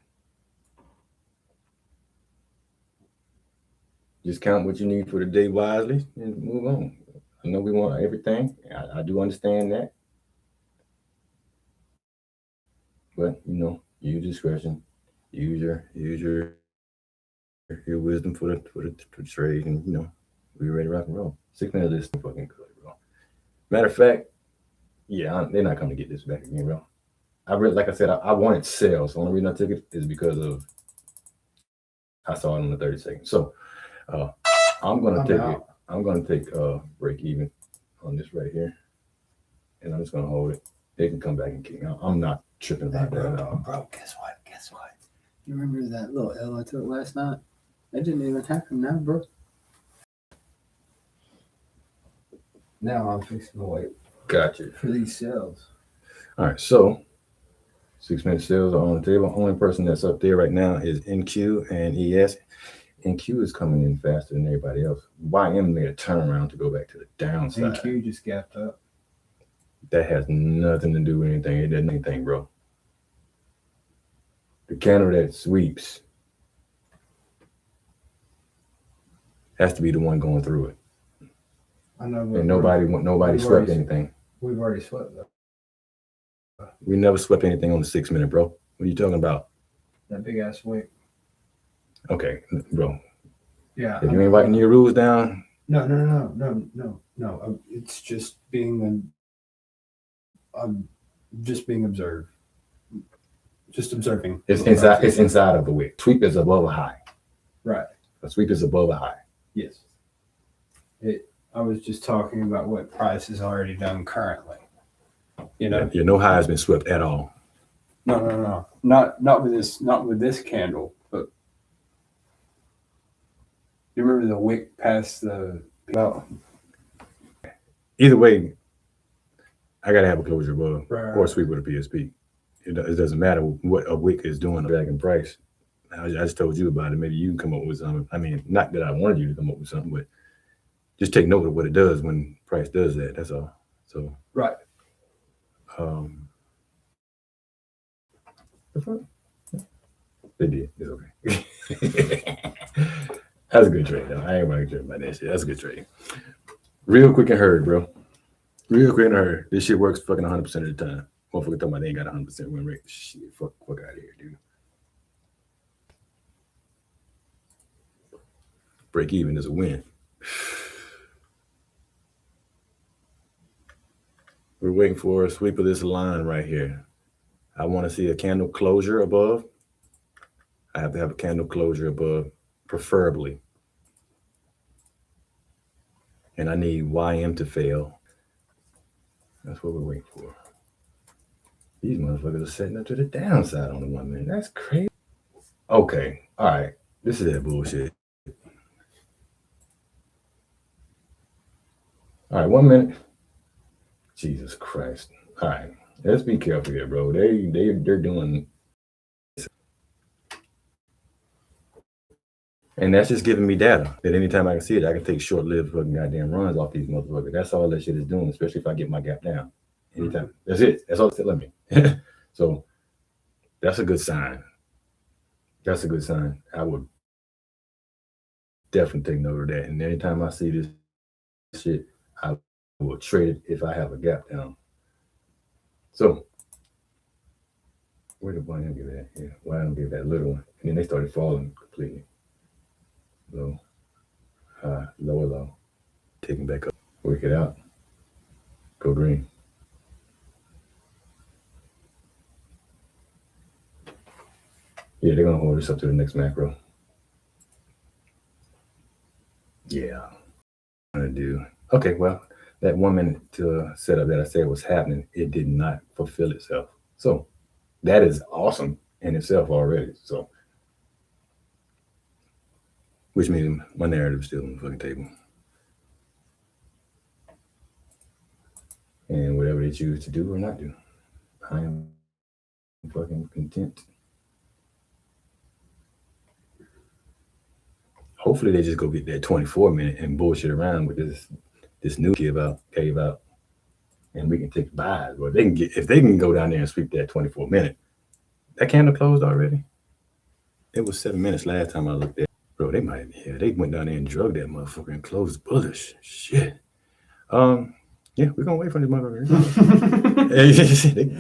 Just count what you need for the day wisely and move on. I know we want everything. I do understand that, but use discretion. Use your wisdom for the trade, and we ready to rock and roll. 6 minutes of this fucking good, bro. Matter of fact, yeah, they're not coming to get this back again, bro. Like I said, I wanted sales. The only reason I took it is because of I saw it on the 30-second. So I'm gonna take break even on this right here, and I'm just gonna hold it. They can come back and kick me out. I'm not tripping about that at all. Bro, guess what? You remember that little L I took last night? That didn't even happen now, bro. Now I'm fixing to wait. Gotcha. For these sales. All right, so 6-minute sales are on the table. Only person that's up there right now is NQ and ES. NQ is coming in faster than everybody else. YM made a turnaround to go back to the downside. NQ just gapped up. That has nothing to do with anything. It doesn't anything, bro. The candle that sweeps has to be the one going through it. I know, but and nobody swept anything. We've already swept though. We never swept anything on the 6-minute, bro. What are you talking about? That big ass wick. Okay, bro. Yeah. If you ain't writing your rules down. No. It's just being just being observed. Just observing. It's inside of the wick. Sweep is above a high. Right. A sweep is above a high. Yes. I was just talking about what price is already done currently. No high has been swept at all. No. Not with this candle, but you remember the wick past the Either way, I gotta have a closure above or sweep with a PSP. It doesn't matter what a wick is doing, dragging price. I just told you about it. Maybe you can come up with something. I mean, not that I wanted you to come up with something, but just take note of what it does when price does that. That's all. So right. They did. It's okay. That's a good trade, though. I ain't gonna trade about that shit. That's a good trade. Real quick and heard, bro. Real quick and heard. This shit works fucking 100% of the time. Motherfucker talking about they ain't got 100% win rate. Shit, fuck out of here, dude. Break even is a win. We're waiting for a sweep of this line right here. I want to see a candle closure above. I have to have a candle closure above, preferably. And I need YM to fail. That's what we're waiting for. These motherfuckers are setting up to the downside on the 1 minute. That's crazy. Okay. All right. This is that bullshit. All right. 1 minute. Jesus Christ. All right. Let's be careful here, bro. They're doing. And that's just giving me data that anytime I can see it, I can take short-lived fucking goddamn runs off these motherfuckers. That's all that shit is doing, especially if I get my gap down. Anytime. That's it. That's all it's telling me. So that's a good sign. That's a good sign. I would definitely take note of that. And anytime I see this shit, I will trade it if I have a gap down. So where did YM give that? Yeah, YM gave that little one. And then they started falling completely. Low, high, lower, low. Taking back up. Work it out. Go green. Yeah, they're gonna hold this up to the next macro. Yeah. I'm gonna do. Okay, well, that 1 minute setup that I said was happening, it did not fulfill itself. So that is awesome in itself already. So, which means my narrative is still on the fucking table. And whatever they choose to do or not do, I am fucking content. Hopefully they just go get that 24 minute and bullshit around with this new cave out, and we can take buys. But if they can go down there and sweep that 24 minute, that candle closed already. It was 7 minutes last time I looked at it. Bro, they went down there and drug that motherfucker and closed bullish. Shit. Yeah, we're gonna wait for this motherfucker.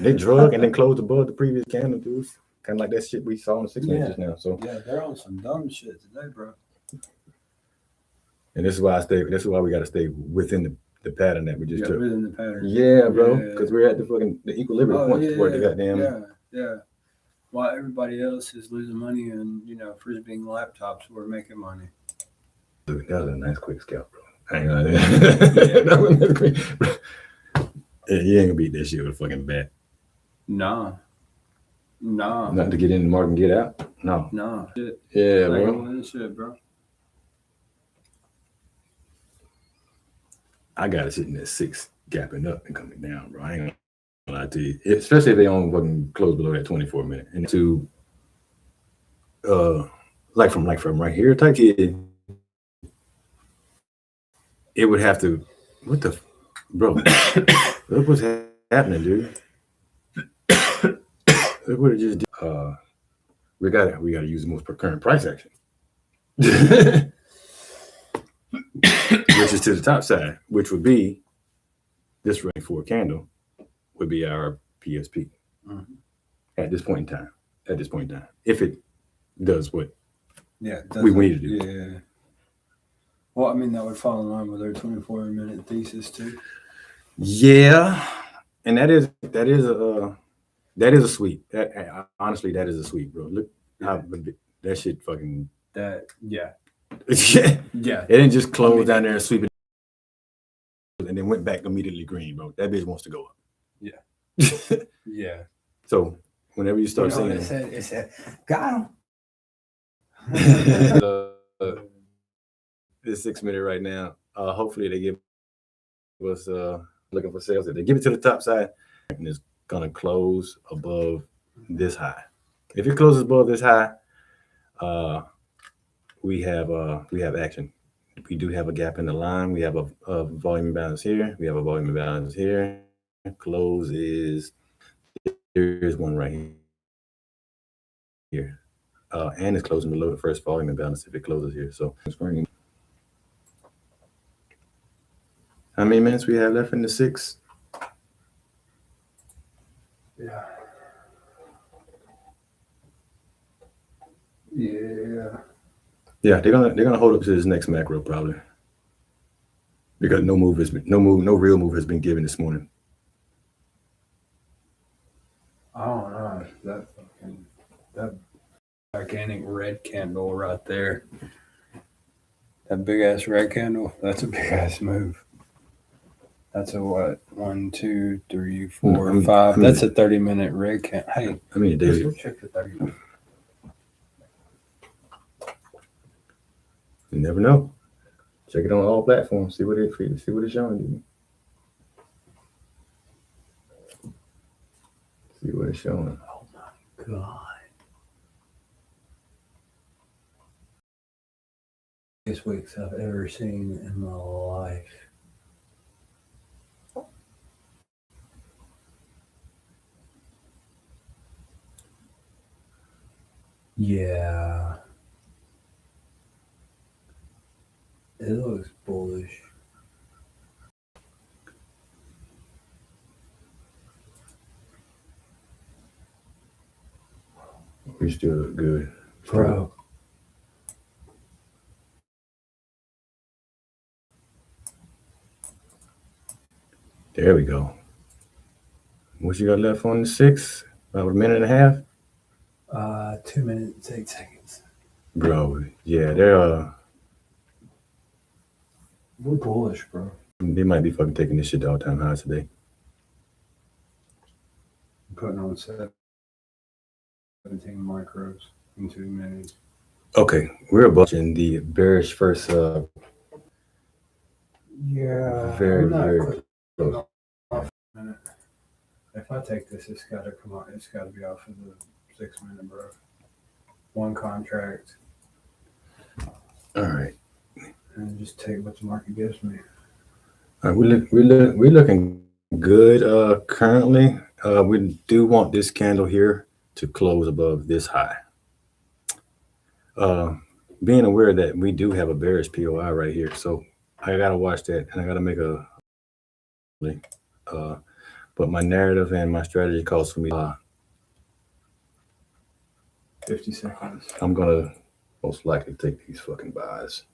they drug and then closed above the previous candle, dude. Kind of like that shit we saw in 6 minutes just now. So yeah, they're on some dumb shit today, bro. And this is why we gotta stay within the pattern that we just took. Within the pattern. Yeah, bro. Because we're at the equilibrium point where the goddamn. Yeah. While everybody else is losing money and frisbeeing laptops, we're making money. Dude, that was a nice quick scalp, bro. I ain't gonna that was nice quick. Yeah, you ain't gonna beat that shit with a fucking bat. Nah. Nothing to get in the market and get out? No. Nah. Shit. Yeah, bro. Shit, bro. I got it sitting at 6, gapping up and coming down, bro. I ain't gonna lie to you. Especially if they don't fucking close below that 24 minute. And to like from right here type shit, it would have to bro. Look what's happening, dude. Look what it just did. We gotta use the most current price action. Which is to the top side, which would be this range 4 candle would be our PSP at this point in time. If it does what we need to do. Yeah. Well, I mean, that would fall in line with our 24-minute thesis too. Yeah, and that is a sweep. Honestly, that is a sweep, bro. Look how that shit fucking. Yeah. It didn't just close down there and sweep it, and then went back immediately green, bro. That bitch wants to go up. Yeah. Yeah. So whenever you start seeing it said, got him. This 6 minute right now. Hopefully they give us looking for sales. If they give it to the top side, and it's gonna close above this high. If it closes above this high, we have action. We do have a gap in the line. We have a volume imbalance here. We have a volume imbalance here. Close is, there's one right here. and it's closing below the first volume imbalance if it closes here. So how many minutes we have left in the 6? Yeah. Yeah. Yeah, they're gonna hold up to this next macro probably, because no real move has been given this morning. I don't know. That gigantic red candle right there. That big ass red candle. That's a big ass move. That's a what? 1, 2, 3, 4, 5. That's a 30-minute red candle. Hey, I mean, daily. let's check the 30. You never know. Check it on all platforms. See what it's showing you. See what it's showing. Oh my god. Biggest weeks I've ever seen in my life. Yeah. It looks bullish. We still look good. Bro. There we go. What you got left on the 6? About a minute and a half? 2 minutes, 8 seconds. Bro, yeah, they're We're bullish, bro. they might be fucking taking this shit to all-time highs today. I'm putting on 17 micros in 2 minutes. Okay, we're watching the bearish first. Yeah, very, I'm not very clicking close. off a minute. If I take this, it's got to come on. It's got to be off of the 6 minute, bro. One contract, All right. and just take what the market gives me. All right, we're looking good currently. We do want this candle here to close above this high. Being aware that we do have a bearish POI right here, so I gotta watch that, and I gotta make a. But my narrative and my strategy calls for me. 50 seconds. I'm gonna most likely take these fucking buys,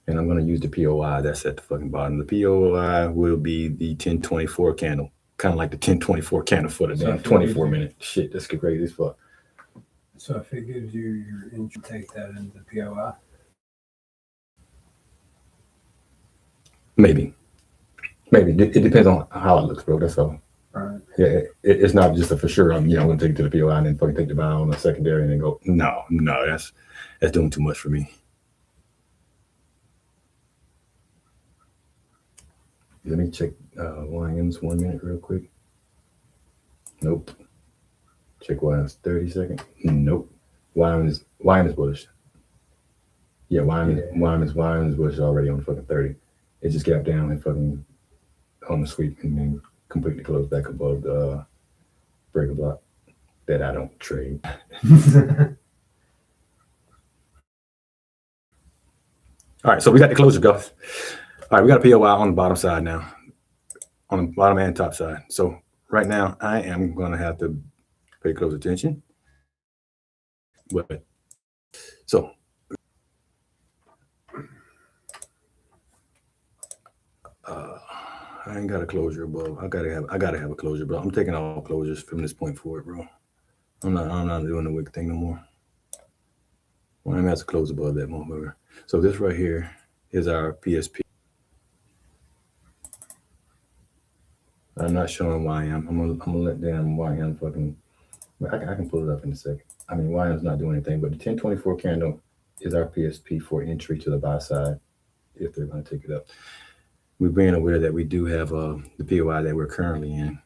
and I'm gonna use the POI that's at the fucking bottom. The POI will be the 1024 candle, kind of like the 1024 candle for the damn 24 minute. Shit, that's crazy as fuck. So if it gives you your entry, take that into the POI. Maybe. It depends on how it looks, bro. That's all. Right. Yeah, it's not just a for sure. I'm gonna take it to the POI and then fucking take the buy on the secondary and then go. No, that's doing too much for me. Let me check YM's 1 minute real quick. Nope. Check YM's 30 second. Nope. YM is bullish. Yeah, YM is bullish already on fucking 30. It just gapped down and fucking on the sweep and then completely closed back above the breaker block that I don't trade. All right, so we got the closure, guys. All right, we got a POI on the bottom side now, on the bottom and top side. So right now, I am going to have to pay close attention. But so I ain't got a closure above. I gotta have a closure, bro. I'm taking all closures from this point forward, bro. I'm not doing the wick thing no more. Well, I'm gonna have to close above that motherfucker. So this right here is our PSP. I'm not showing YM. I'm gonna let damn YM fucking. I can pull it up in a second. I mean, YM's not doing anything, but the 1024 candle is our PSP for entry to the buy side if they're gonna take it up. We're being aware that we do have the POI that we're currently in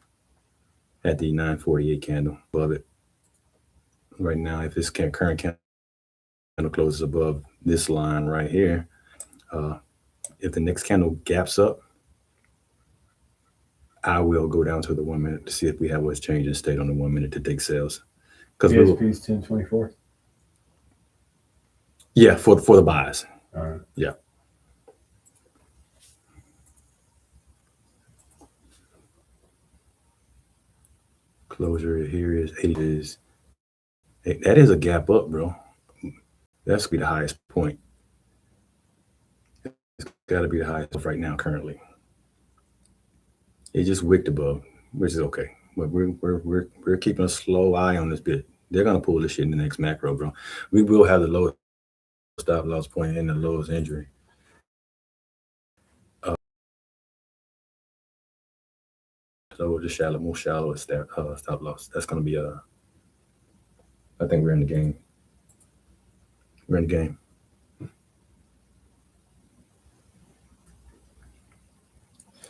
at the 948 candle above it. Right now, if this current candle closes above this line right here, if the next candle gaps up, I will go down to the 1 minute to see if we have what's changed in state on the 1 minute to take sales. Because PSP is 1024. Yeah, for the buys. All right. Yeah. Closure here is 80 is that is a gap up, bro. That's gonna be the highest point. It's got to be the highest right now currently. It just wicked above, which is okay. But we're keeping a slow eye on this bit. They're gonna pull this shit in the next macro, bro. We will have the lowest stop loss point and the lowest injury. So just more shallow stop loss. That's gonna be I think we're in the game. We're in the game.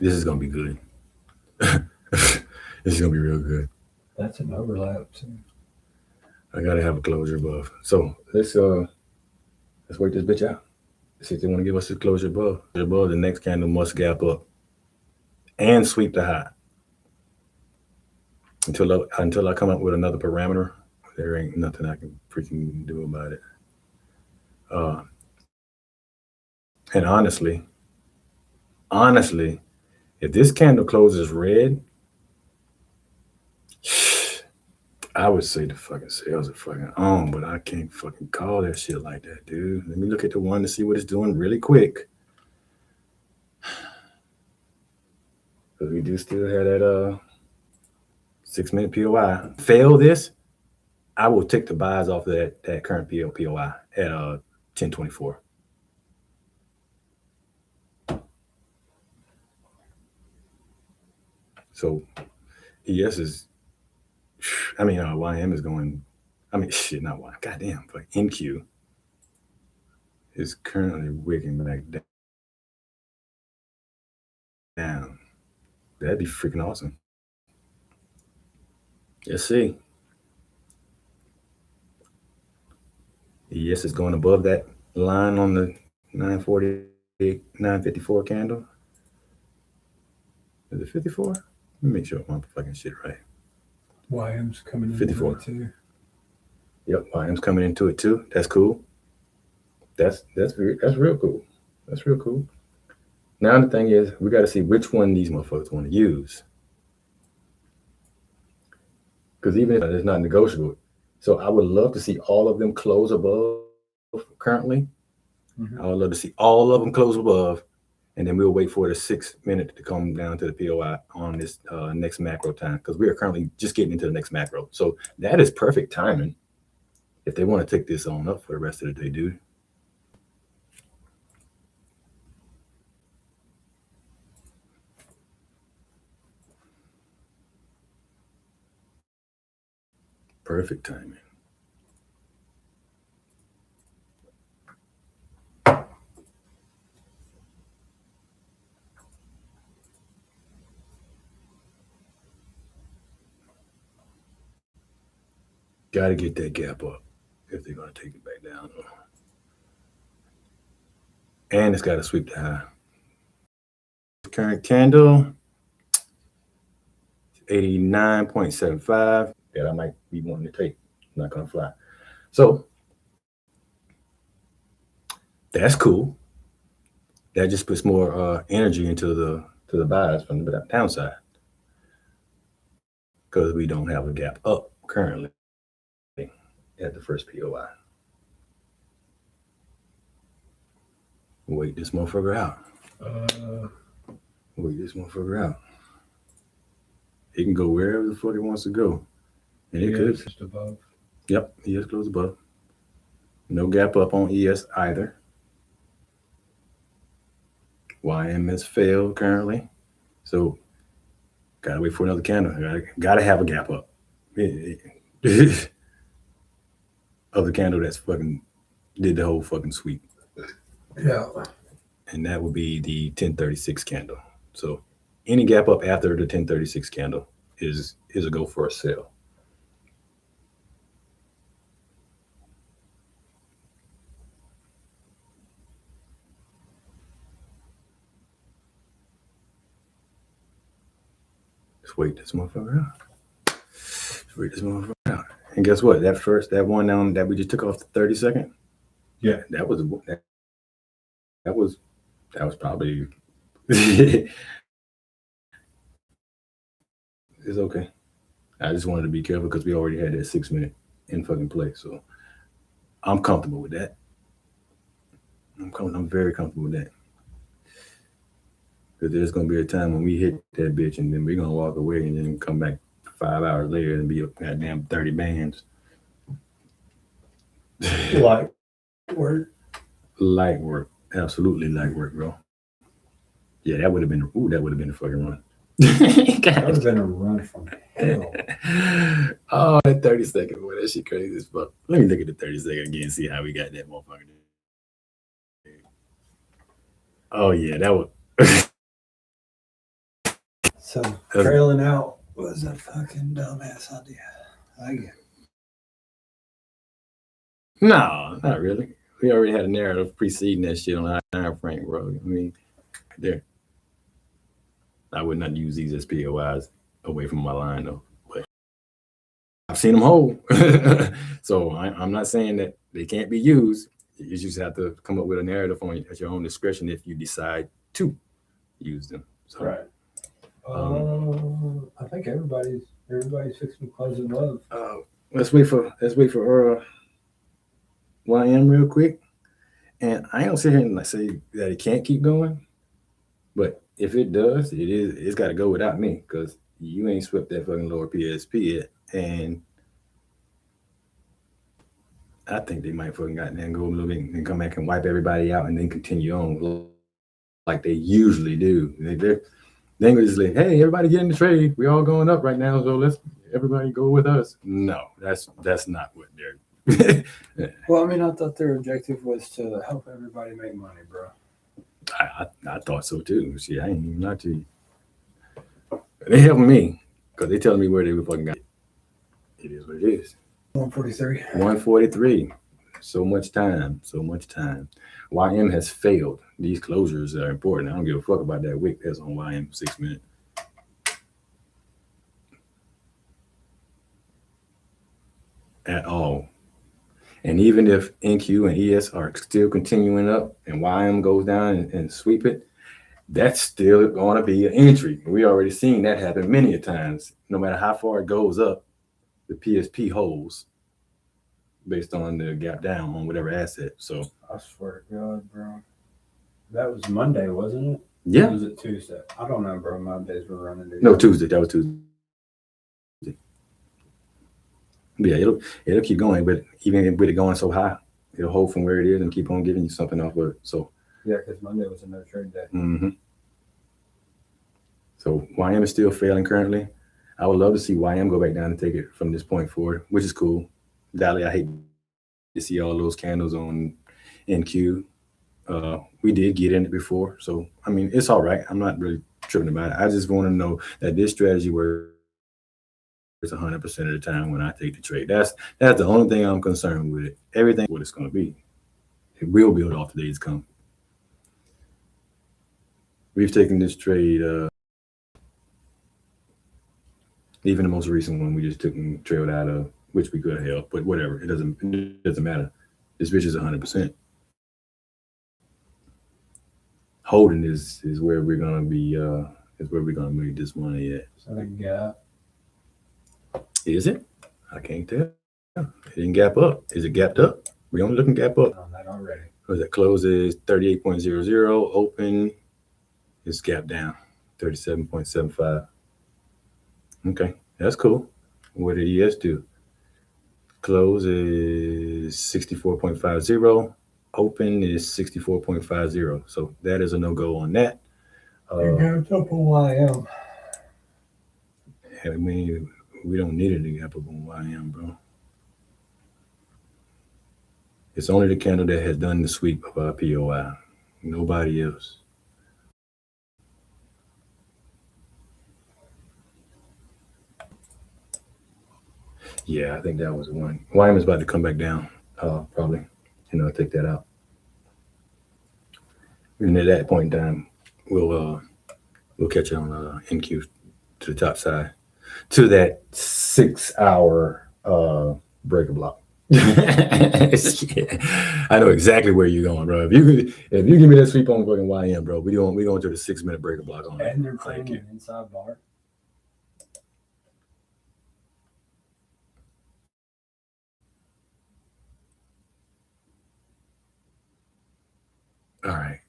This is gonna be good. This is gonna be real good. That's an overlap too. I gotta have a closure above. So let's wait this bitch out. See if they want to give us a closure above. Above the next candle must gap up and sweep the high. Until I come up with another parameter, there ain't nothing I can freaking do about it. And honestly, if this candle closes red, I would say the fucking sales are fucking on, but I can't fucking call that shit like that, dude. Let me look at the one to see what it's doing really quick. Because we do still have that 6-minute POI. Fail this, I will take the buys off of that current POI at 1024. So ES is, YM is going, not Y, goddamn, but NQ is currently wigging back down. That'd be freaking awesome. Let's see. ES is going above that line on the 954 candle. Is it 54? Let me make sure I'm fucking shit right. YM's coming in 54 too. Yep, YM's coming into it too. That's cool. That's real cool. That's real cool. Now the thing is, we got to see which one these motherfuckers want to use. Because even if it's not negotiable, so I would love to see all of them close above currently. Mm-hmm. I would love to see all of them close above, and then we'll wait for the 6 minute to come down to the POI on this next macro time, because we are currently just getting into the next macro. So that is perfect timing if they want to take this on up for the rest of the day, dude. Perfect timing. Got to get that gap up if they're going to take it back down. And it's got to sweep the high. Current candle, 89.75. That I might be wanting to take. Not going to fly. So that's cool. That just puts more energy into the buys from the downside, because we don't have a gap up currently at the first POI. Wait this motherfucker out. Wait this motherfucker out. He can go wherever the fuck he wants to go. And it could. Just above. Yep, ES close above. No gap up on ES either. YM has failed currently. So gotta wait for another candle. Gotta have a gap up. Of the candle that's fucking did the whole fucking sweep. Yeah. And that would be the 1036 candle. So any gap up after the 1036 candle is a go for a sell. Just wait this motherfucker out. Just wait this motherfucker out. And guess what? That one down that we just took off the 30 second, Yeah, that was probably it's okay. I just wanted to be careful because we already had that 6 minute in fucking play. So I'm comfortable with that. I'm very comfortable with that. Because there's gonna be a time when we hit that bitch and then we're gonna walk away and then come back 5 hours later and be a goddamn 30 bands. Light work. Light work. Absolutely light work, bro. Yeah, that would have been a fucking run. That would have been a run from hell. Oh, that 30 second, boy, that shit crazy as fuck. Let me look at the 30 second again and see how we got that motherfucker. Oh yeah, that was So trailing out was a fucking dumbass idea. I get it. no, not really. We already had a narrative preceding that shit on our time frame, bro. I mean, there. I would not use these as POIs away from my line though, but I've seen them hold. So I'm not saying that they can't be used. You just have to come up with a narrative at your own discretion if you decide to use them. So, Right. I think everybody's fixing to close the love. let's wait for YM real quick. And I don't sit here and say that it can't keep going, but if it does, it's got to go without me because you ain't swept that fucking lower PSP yet, and I think they might fucking goddamn go a little bit and come back and wipe everybody out and then continue on like they usually do. They ain't just like, hey, everybody get in the trade. We all going up right now, so let's everybody go with us. No, that's not what they're. Well, I mean, I thought their objective was to help everybody make money, bro. I thought so too. See, I ain't even lie to you. They helping me because they telling me where they were fucking got. It is what it is. 143. 143. So much time. YM has failed. These closures are important. I don't give a fuck about that wick that's on YM 6 minutes. At all. And even if NQ and ES are still continuing up and YM goes down and sweep it, that's still going to be an entry. We already seen that happen many a times. No matter how far it goes up, the PSP holds based on the gap down on whatever asset. So I swear to God, bro. That was Monday, wasn't it? yeah. Or was it Tuesday? I don't know, bro. My days were running. No, Tuesday. That was Tuesday. Yeah, it'll keep going, but even with it going so high, it'll hold from where it is and keep on giving you something off of it. So yeah, because Monday was a no trade day. Mm-hmm. So YM is still failing currently. I would love to see YM go back down and take it from this point forward, which is cool. Dali, I hate to see all those candles on NQ. We did get in it before, so I mean it's all right. I'm not really tripping about it. I just want to know that this strategy works 100% of the time when I take the trade. That's the only thing I'm concerned with. Everything what it's going to be. It will build off the days come. We've taken this trade. Even the most recent one we just took and trailed out of, which we could have held, but whatever. It doesn't matter. This bitch is 100%. Holding is where we're gonna be. Is where we're gonna make this money at. So the gap. Is it? I can't tell. It didn't gap up. Is it gapped up? We only looking gap up. On that already. Because it closes 38.00. Open is gap down 37.75. Okay, that's cool. What did ES do? Close is 64.50. Open is 64.50. So that is a no-go on that. Gapped up on YM. I mean, we don't need it to gap up on YM, bro. It's only the candle that has done the sweep of our POI. Nobody else. Yeah, I think that was the one. YM is about to come back down, probably. Take that out. And at that point in time, we'll catch it on NQ to the top side, to that 6 hour breaker block. I know exactly where you're going, bro. If you give me that sweep on fucking YM, bro, we going to the 6-minute breaker block on it. And they're Thank playing you. an inside bar. All right,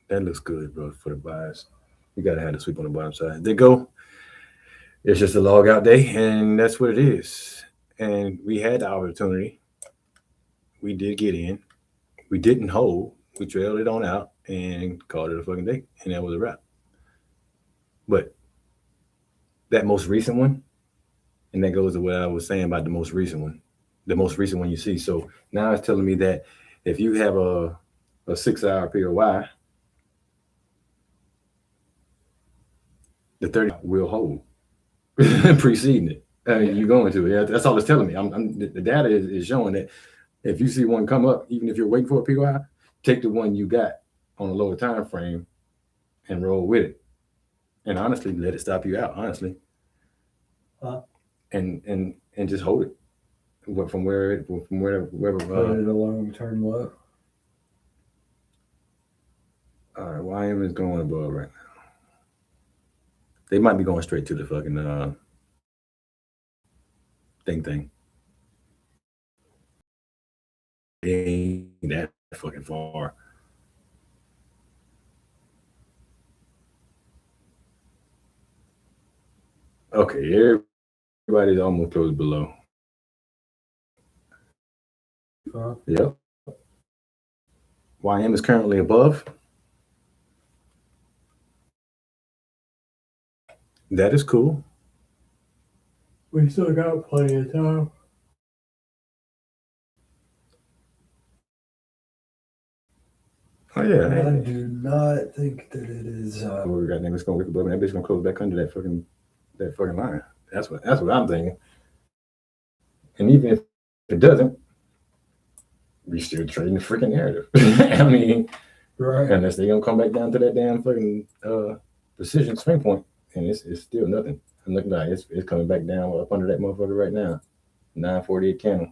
that looks good, bro. For the buys, you gotta have the sweep on the bottom side. They go. It's just a log out day, and that's what it is. And we had the opportunity. We did get in. We didn't hold. We trailed it on out and called it a fucking day, and that was a wrap. But that most recent one, and that goes to what I was saying about the most recent one, you see. So now it's telling me that if you have a 6-hour POY, the 30 will hold preceding it. You're going to. Yeah, that's all it's telling me. The data is showing that if you see one come up, even if you're waiting for a POI, take the one you got on a lower time frame and roll with it. And honestly, let it stop you out. Honestly, and just hold it from wherever. Put it a long-term low. All right, YM is going above right now. They might be going straight to the fucking thing. It ain't that fucking far. Okay, everybody's almost closed below. Yep. YM is currently above. That is cool. We still got plenty of time. Oh yeah. I do not think that it is. We got niggas gonna wake above, and that bitch gonna close back under that fucking line. That's what I'm thinking. And even if it doesn't, we still trading the freaking narrative. I mean, Right. Unless they gonna come back down to that damn fucking precision swing point, and it's still nothing. I'm looking like it's coming back down up under that motherfucker right now. 948 candle.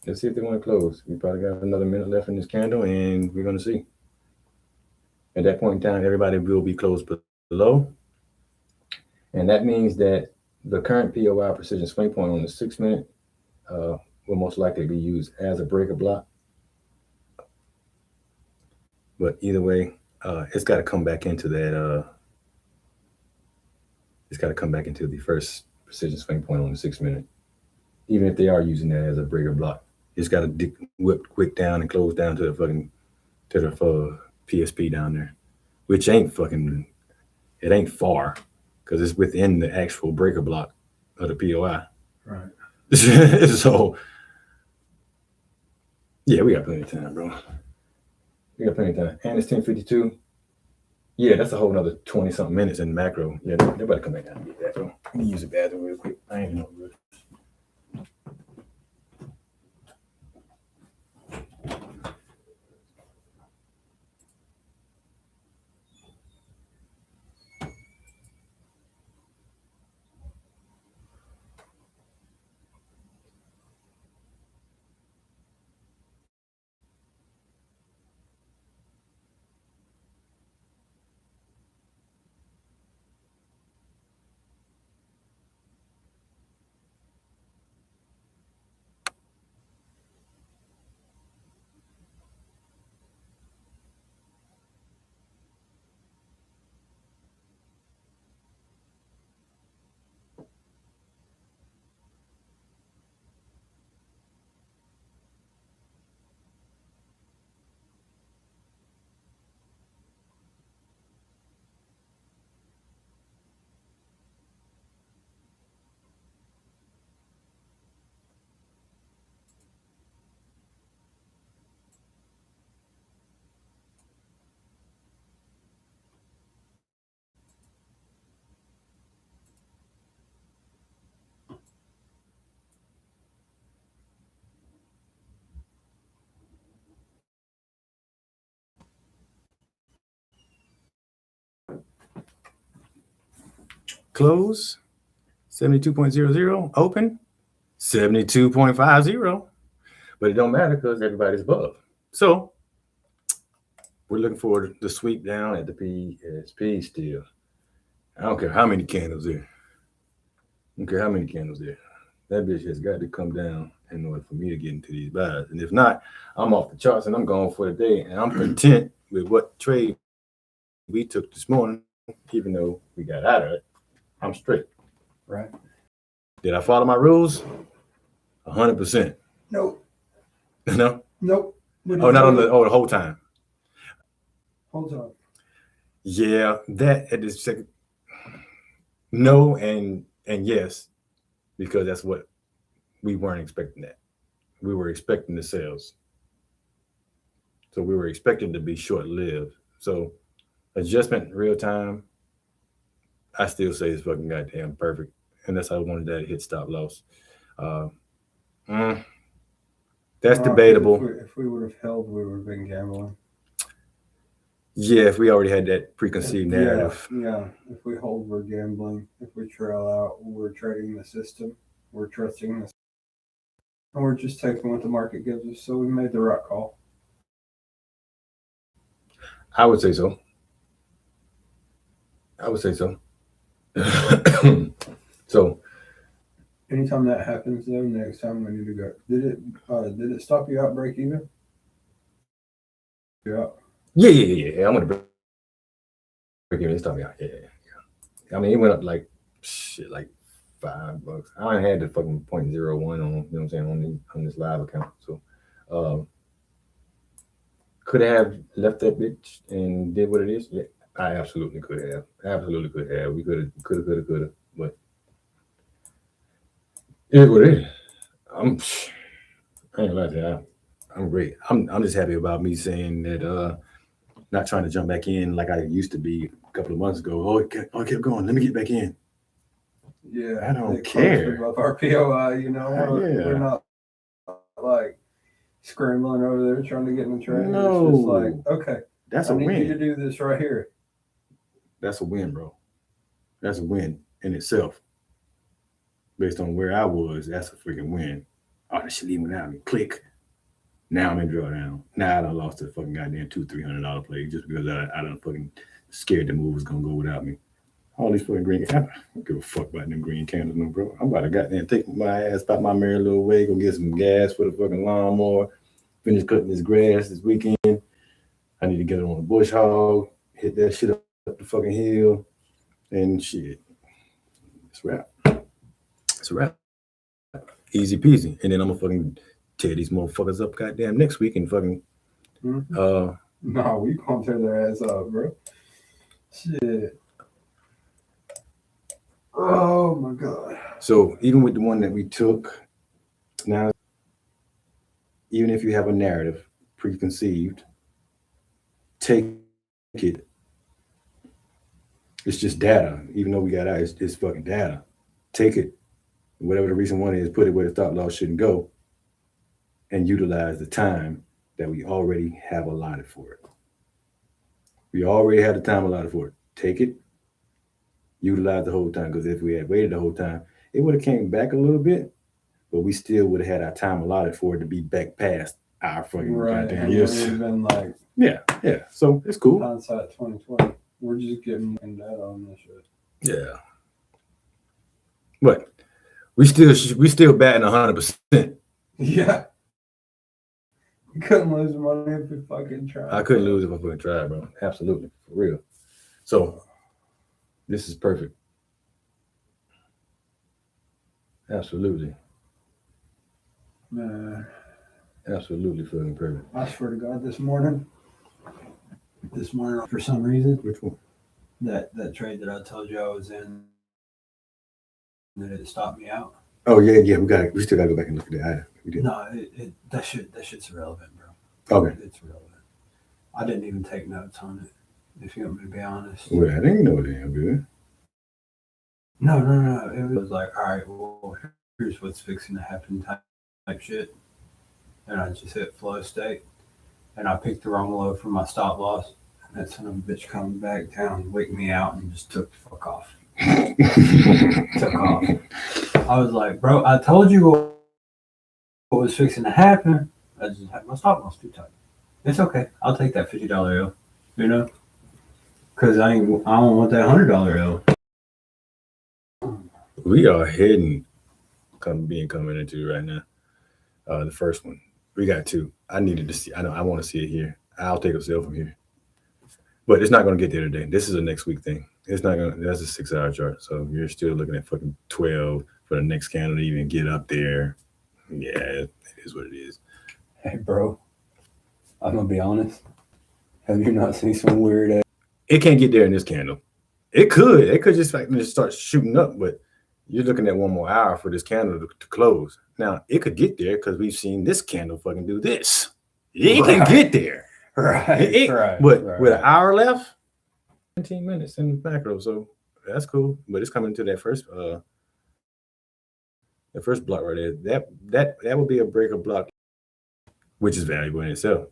Let's see if they want to close. We probably got another minute left in this candle, and we're gonna see. At that point in time, everybody will be closed below, and that means that the current POI precision swing point on the 6-minute will most likely be used as a breaker block. But either way, it's got to come back into that. It's got to come back into the first precision swing point on the 6-minute. Even if they are using that as a breaker block, it's got to whip quick down and close down to the PSP down there, which ain't fucking. It ain't far because it's within the actual breaker block of the POI. Right. So yeah, we got plenty of time, bro. We got plenty of time. And it's 10:52. Yeah, that's a whole nother 20-something minutes in macro. Yeah, they better come back down and get that, bro. Let me use the bathroom real quick. I ain't in no rush. Close 72.00, open 72.50. But it don't matter because everybody's above. So we're looking for the sweep down at the PSP still. I don't care how many candles there. I don't care how many candles there. That bitch has got to come down in order for me to get into these buys. And if not, I'm off the charts and I'm going for the day. And I'm content with what trade we took this morning, even though we got out of it. I'm straight. Right. Did I follow my rules? 100%. Nope. No? Nope. Oh, not on the whole time. Hold on. Yeah, that at this second. No and yes, because that's what we weren't expecting that. We were expecting the sales. So we were expecting to be short-lived. So adjustment in real time, I still say it's fucking goddamn perfect. And that's how I wanted that to hit stop loss. That's debatable. If we would have held, we would have been gambling. Yeah, if we already had that preconceived narrative. Yeah. If we hold, we're gambling. If we trail out, we're trading the system. We're trusting this. And we're just taking what the market gives us. So we made the right call. I would say so. So anytime that happens, though, next time we need to go. Did it stop you out break even? Yeah. Yeah. I'm gonna break even this time. Yeah. I mean, it went up like shit, like $5. I had the fucking 0.01 on, you know what I'm saying, on this live account. So, could I have left that bitch and did what it is? Yeah, I absolutely could have. We could have, but it is what it is. I ain't gonna lie to you. I'm great. I'm just happy about me saying that. Not trying to jump back in like I used to be a couple of months ago. Oh, it kept going. Let me get back in. Yeah, I don't care. Above our POI, you know, we're not like scrambling over there trying to get in the trade. No, it's just like, okay, that's I a need win. you to do this right here. That's a win, bro. That's a win in itself. Based on where I was, that's a freaking win. Oh, that shit leaving without me. Click. Now I'm in drawdown. Now I done lost a fucking goddamn $200-300 play just because I done fucking scared the move was gonna go without me. All these fucking green candles. I don't give a fuck about them green candles, no, bro. I'm about to goddamn take my ass about my merry little way, go get some gas for the fucking lawnmower, finish cutting this grass this weekend. I need to get it on a bush hog, hit that shit up the fucking hill, and shit. It's a wrap. Easy peasy. And then I'm gonna fucking tear these motherfuckers up goddamn next week and fucking No, we gonna tear their ass up, bro. Shit. Oh my god. So even with the one that we took, now even if you have a narrative preconceived, take it. It's just data. Even though we got out, it's fucking data. Take it. Whatever the reason one is, put it where the stop loss shouldn't go, and utilize the time that we already have allotted for it. We already had the time allotted for it. Take it, utilize the whole time, because if we had waited the whole time, it would have came back a little bit, but we still would have had our time allotted for it to be back past our fucking goddamn years. It would have been like, yeah. So it's cool. Hindsight 2020. We're just getting data on this shit. Yeah. But we still batting 100%. Yeah. You couldn't lose money if you fucking tried. I couldn't lose if I fucking tried, bro. Absolutely. For real. So this is perfect. Absolutely. Man. Absolutely fucking perfect. I swear to God, this morning, for some reason, Which one? that trade that I told you I was in, that it stopped me out. Oh yeah. We still gotta go back and look at that. We did. No, that shit's irrelevant, bro. Okay. It's relevant. I didn't even take notes on it, if you want me to be honest. Well, I didn't know damn good. No. It was like, all right, well, here's what's fixing to happen type shit. And I just hit flow state. And I picked the wrong low for my stop loss. And that son of a bitch coming back down, waked me out, and just took the fuck off. Took off. I was like, bro, I told you was fixing to happen, I just had my stop loss too tight. It's okay. I'll take that $50 L, you know, because I don't want that $100 L. We are heading coming into right now. The first one. We got two. I needed to see. I want to see it here. I'll take a sale from here. But it's not going to get there today. This is a next week thing. It's not going to, that's a 6-hour chart. So you're still looking at fucking 12 for the next candle to even get up there. Yeah, it is what it is. Hey, bro, I'm going to be honest. Have you not seen some weird? It can't get there in this candle. It could. It could just like just start shooting up, but you're looking at one more hour for this candle to close. Now, it could get there because we've seen this candle fucking do this. It can get there. Right, But with an hour left, 17 minutes in the macro, so that's cool. But it's coming to that first block right there. That would be a breaker block, which is valuable in itself.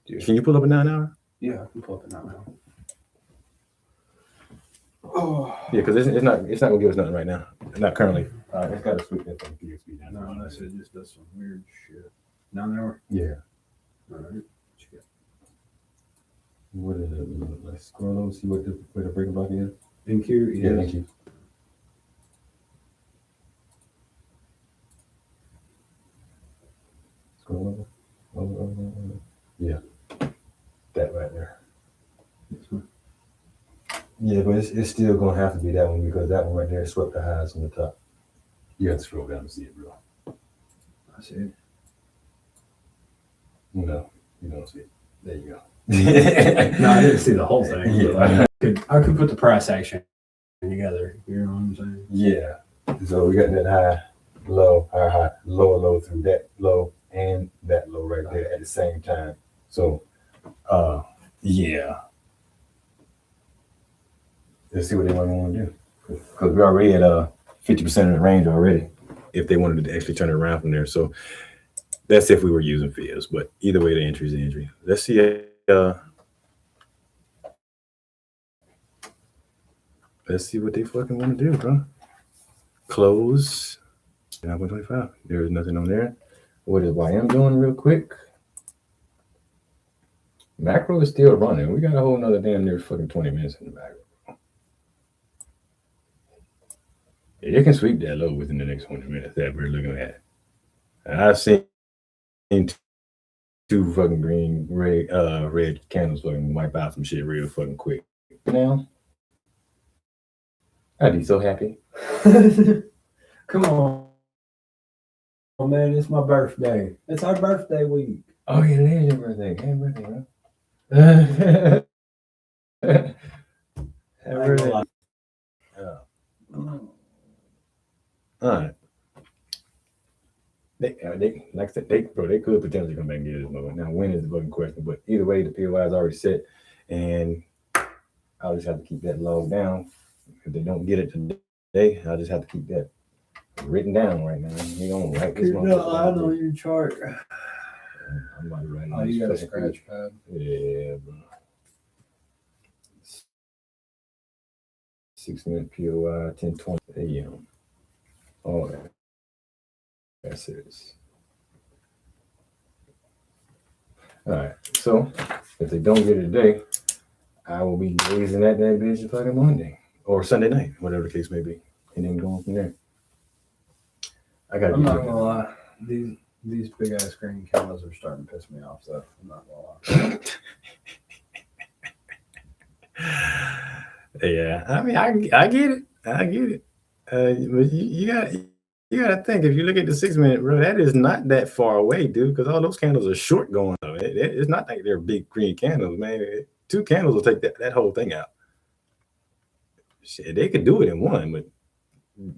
Yeah. Can you pull up a 9 hour? Yeah, I can pull up a 9 hour. Oh yeah, because it's not gonna give us nothing right now. Not currently. It's got to sweep that from PXP down. No, unless it just does some weird shit. 9 hour. Yeah. All right. What is it? Let's scroll over, see what where the breaker block is. Thank you. Yes. Yeah, thank you. Scroll over. Yeah. That right there. This one. Yeah, but it's still gonna have to be that one because that one right there swept the highs on the top. You have to scroll down to see it, bro. I see it. No, you don't see it. There you go. No, I didn't see the whole thing. Yeah. I could put the price action together. You know what I'm saying? Yeah. So we got that high, low, high, low through that low and that low right there at the same time. So, yeah. Let's see what they want to do. Because we're already at 50% of the range already. If they wanted to actually turn it around from there, so that's if we were using fibs. But either way, the entry is the entry. Let's see. Let's see what they fucking want to do, bro. Close 9.25. There is nothing on there. What is YM doing real quick? Macro is still running. We got a whole nother damn near fucking 20 minutes in the macro. It can sweep that low within the next 20 minutes that we're looking at. And I've seen two fucking green, red candles fucking wipe out some shit real fucking quick. Now, I'd be so happy. Come on. Oh man, it's my birthday. It's our birthday week. Oh yeah, it is your birthday. Happy birthday, bro. Happy birthday. All right. They like I said, they could potentially come back and get this moment. Now, when is the fucking question? But either way, the POI is already set, and I'll just have to keep that log down. If they don't get it today, I'll just have to keep that written down right now. You don't write this one. I know your chart. I'm about to write it. Oh, you got a scratch pad. Yeah, bro. 6-minute POI, 10:20 a.m. Oh, that. That's it. All right. So if they don't get it today, I will be raising that bitch fucking Monday or Sunday night, whatever the case may be, and then going from there. I'm not gonna lie. These big ass green candles are starting to piss me off. So I'm not gonna lie. Yeah, I mean, I get it. But you gotta think, if you look at the 6-minute, bro, that is not that far away, dude, because all those candles are short going on. It's not like they're big green candles, man. 2 candles will take that whole thing out. Shit, they could do it in one, but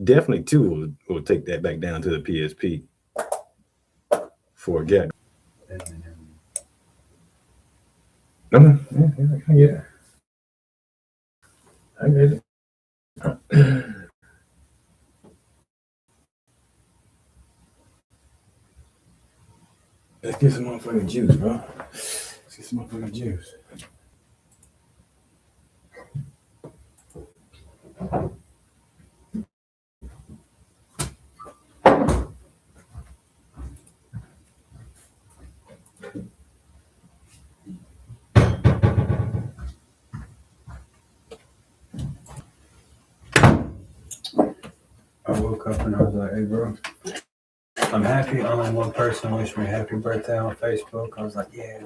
definitely 2 will take that back down to the PSP for a gap. Yeah, I get it. I get it. Let's get some motherfucking juice, bro. Let's get some motherfucking juice. woke up and I was like, hey, bro, I'm happy. Only one person wished me happy birthday on Facebook. I was like, yeah,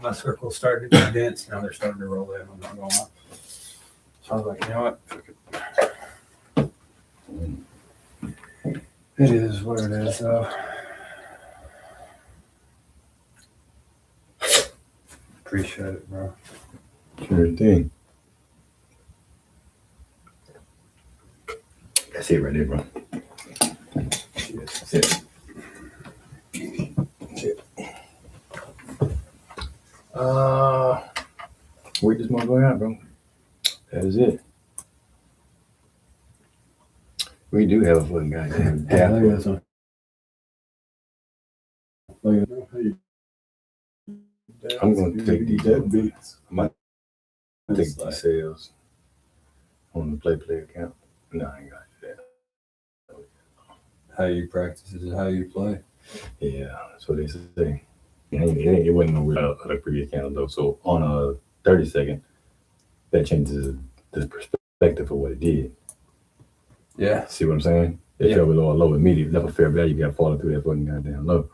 my circle started to condense. Now they're starting to roll in. I'm not going to lie. So I was like, you know what? It is what it is, though. Appreciate it, bro. Sure thing. That's it right there, bro. That's it. Wait this month going out, bro. That is it. We do have a fucking goddamn Yeah, gap. look at this one. Look at that. I'm going to take these beats. I might take It's these like- sales on the play account. No, I ain't got that. How you practice is how you play. Yeah, that's what they say. It wasn't no weird other previous account though. So on a 30-second, that changes the perspective of what it did. Yeah. See what I'm saying? It fell below a low immediately. Left a fair value, got falling through that fucking goddamn low.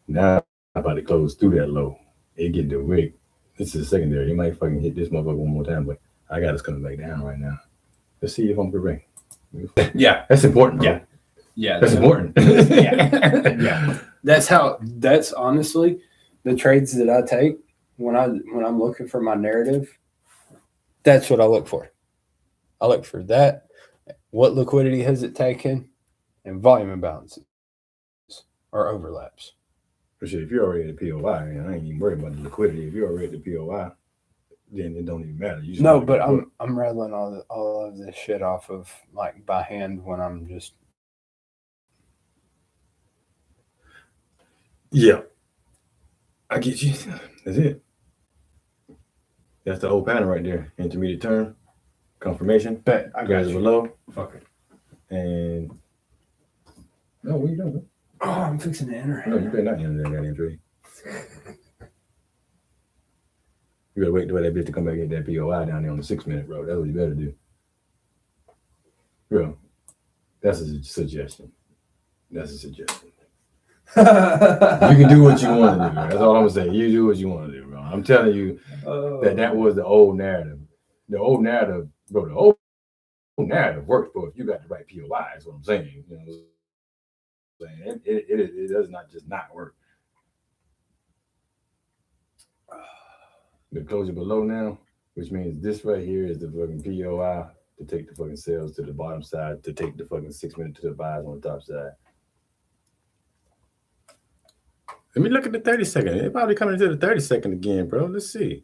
Now I'm about to close through that low. It get the wick. This is secondary. You might fucking hit this motherfucker one more time, but I got us coming back down right now. Let's see if I'm correct. Yeah. That's important. Bro. Yeah. Yeah. That's important. Yeah. That's honestly the trades that I take when I'm looking for my narrative. That's what I look for. I look for that. What liquidity has it taken, and volume imbalances or overlaps. For sure, if you're already at the POI, I ain't even worried about the liquidity. If you're already at the POI, then it don't even matter. You just No, gotta but go. I'm rattling all of this shit off of like by hand when I'm just. Yeah, I get you. That's it. That's the whole pattern right there. Intermediate term, confirmation, Bet I got guys you. below, Fuck it. and no, what are you doing? Bro? Oh, I'm fixing to enter. No, you better not enter that goddamn trade. You better wait till that bitch to come back and get that POI down there on the 6-minute, bro. That's what you better do. Bro, that's a suggestion. That's a suggestion. You can do what you want to do, bro. That's all I'm gonna say. You do what you want to do, bro. I'm telling you that was the old narrative. The old narrative, bro. The old narrative works, bro. If you got the right POI, is what I'm saying. You know what I'm saying? It does not just not work. The closure below now, which means this right here is the fucking POI to take the fucking sales to the bottom side, to take the fucking 6-minute to the buys on the top side. Let me look at the 30-second. It's probably coming to the 30-second again, bro. Let's see.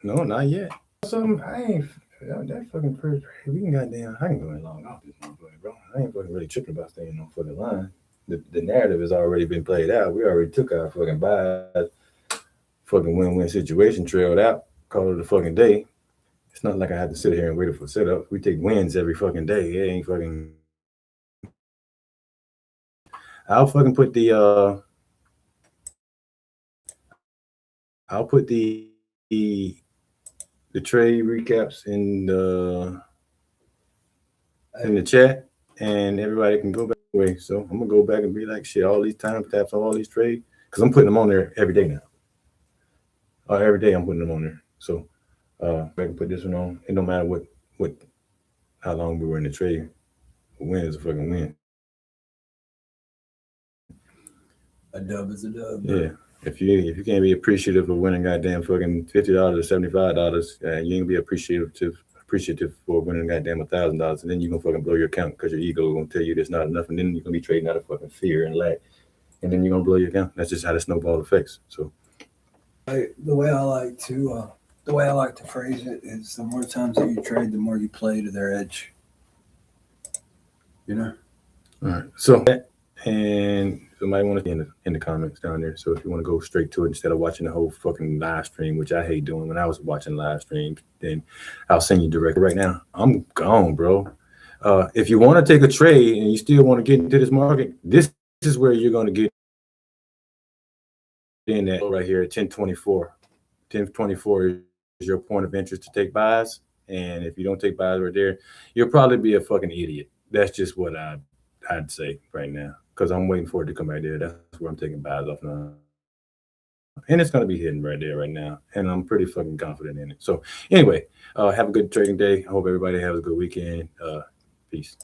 No, not yet. So I ain't that fucking first. We can goddamn. I can go in long off this motherfucker, bro. I ain't fucking really tripping about staying on fucking line. The narrative has already been played out. We already took our fucking buys. Fucking win-win situation trailed out. Call it a fucking day. It's not like I have to sit here and wait for setup. We take wins every fucking day. It ain't fucking. I'll fucking put the I'll put the trade recaps in the chat, and everybody can go back away. So I'm gonna go back and be like, shit, all these time taps on all these trades, because I'm putting them on there every day now. Every day I'm putting them on there. So I can put this one on. It don't matter how long we were in the trade. A win is a fucking win. A dub is a dub. Yeah. If you can't be appreciative of winning goddamn fucking $50 or $75, you ain't gonna be appreciative for winning goddamn $1,000, and then you're gonna fucking blow your account because your ego gonna tell you there's not enough, and then you're gonna be trading out of fucking fear and lack, and then you're gonna blow your account. That's just how the snowball affects. So The way I like to phrase it is the more times that you trade, the more you play to their edge. You know? all right. So and somebody want to in the comments down there. So if you want to go straight to it instead of watching the whole fucking live stream, which I hate doing when I was watching live streams, then I'll send you directly. Right now, I'm gone, bro. If you want to take a trade and you still want to get into this market, this is where you're going to get in that right here at 1024. 1024 is your point of interest to take buys. And if you don't take buys right there, you'll probably be a fucking idiot. that's just what I'd say right now, because I'm waiting for it to come right there. That's where I'm taking buys off now. And it's going to be hitting right there right now. And I'm pretty fucking confident in it. So anyway, have a good trading day. I hope everybody has a good weekend. Peace.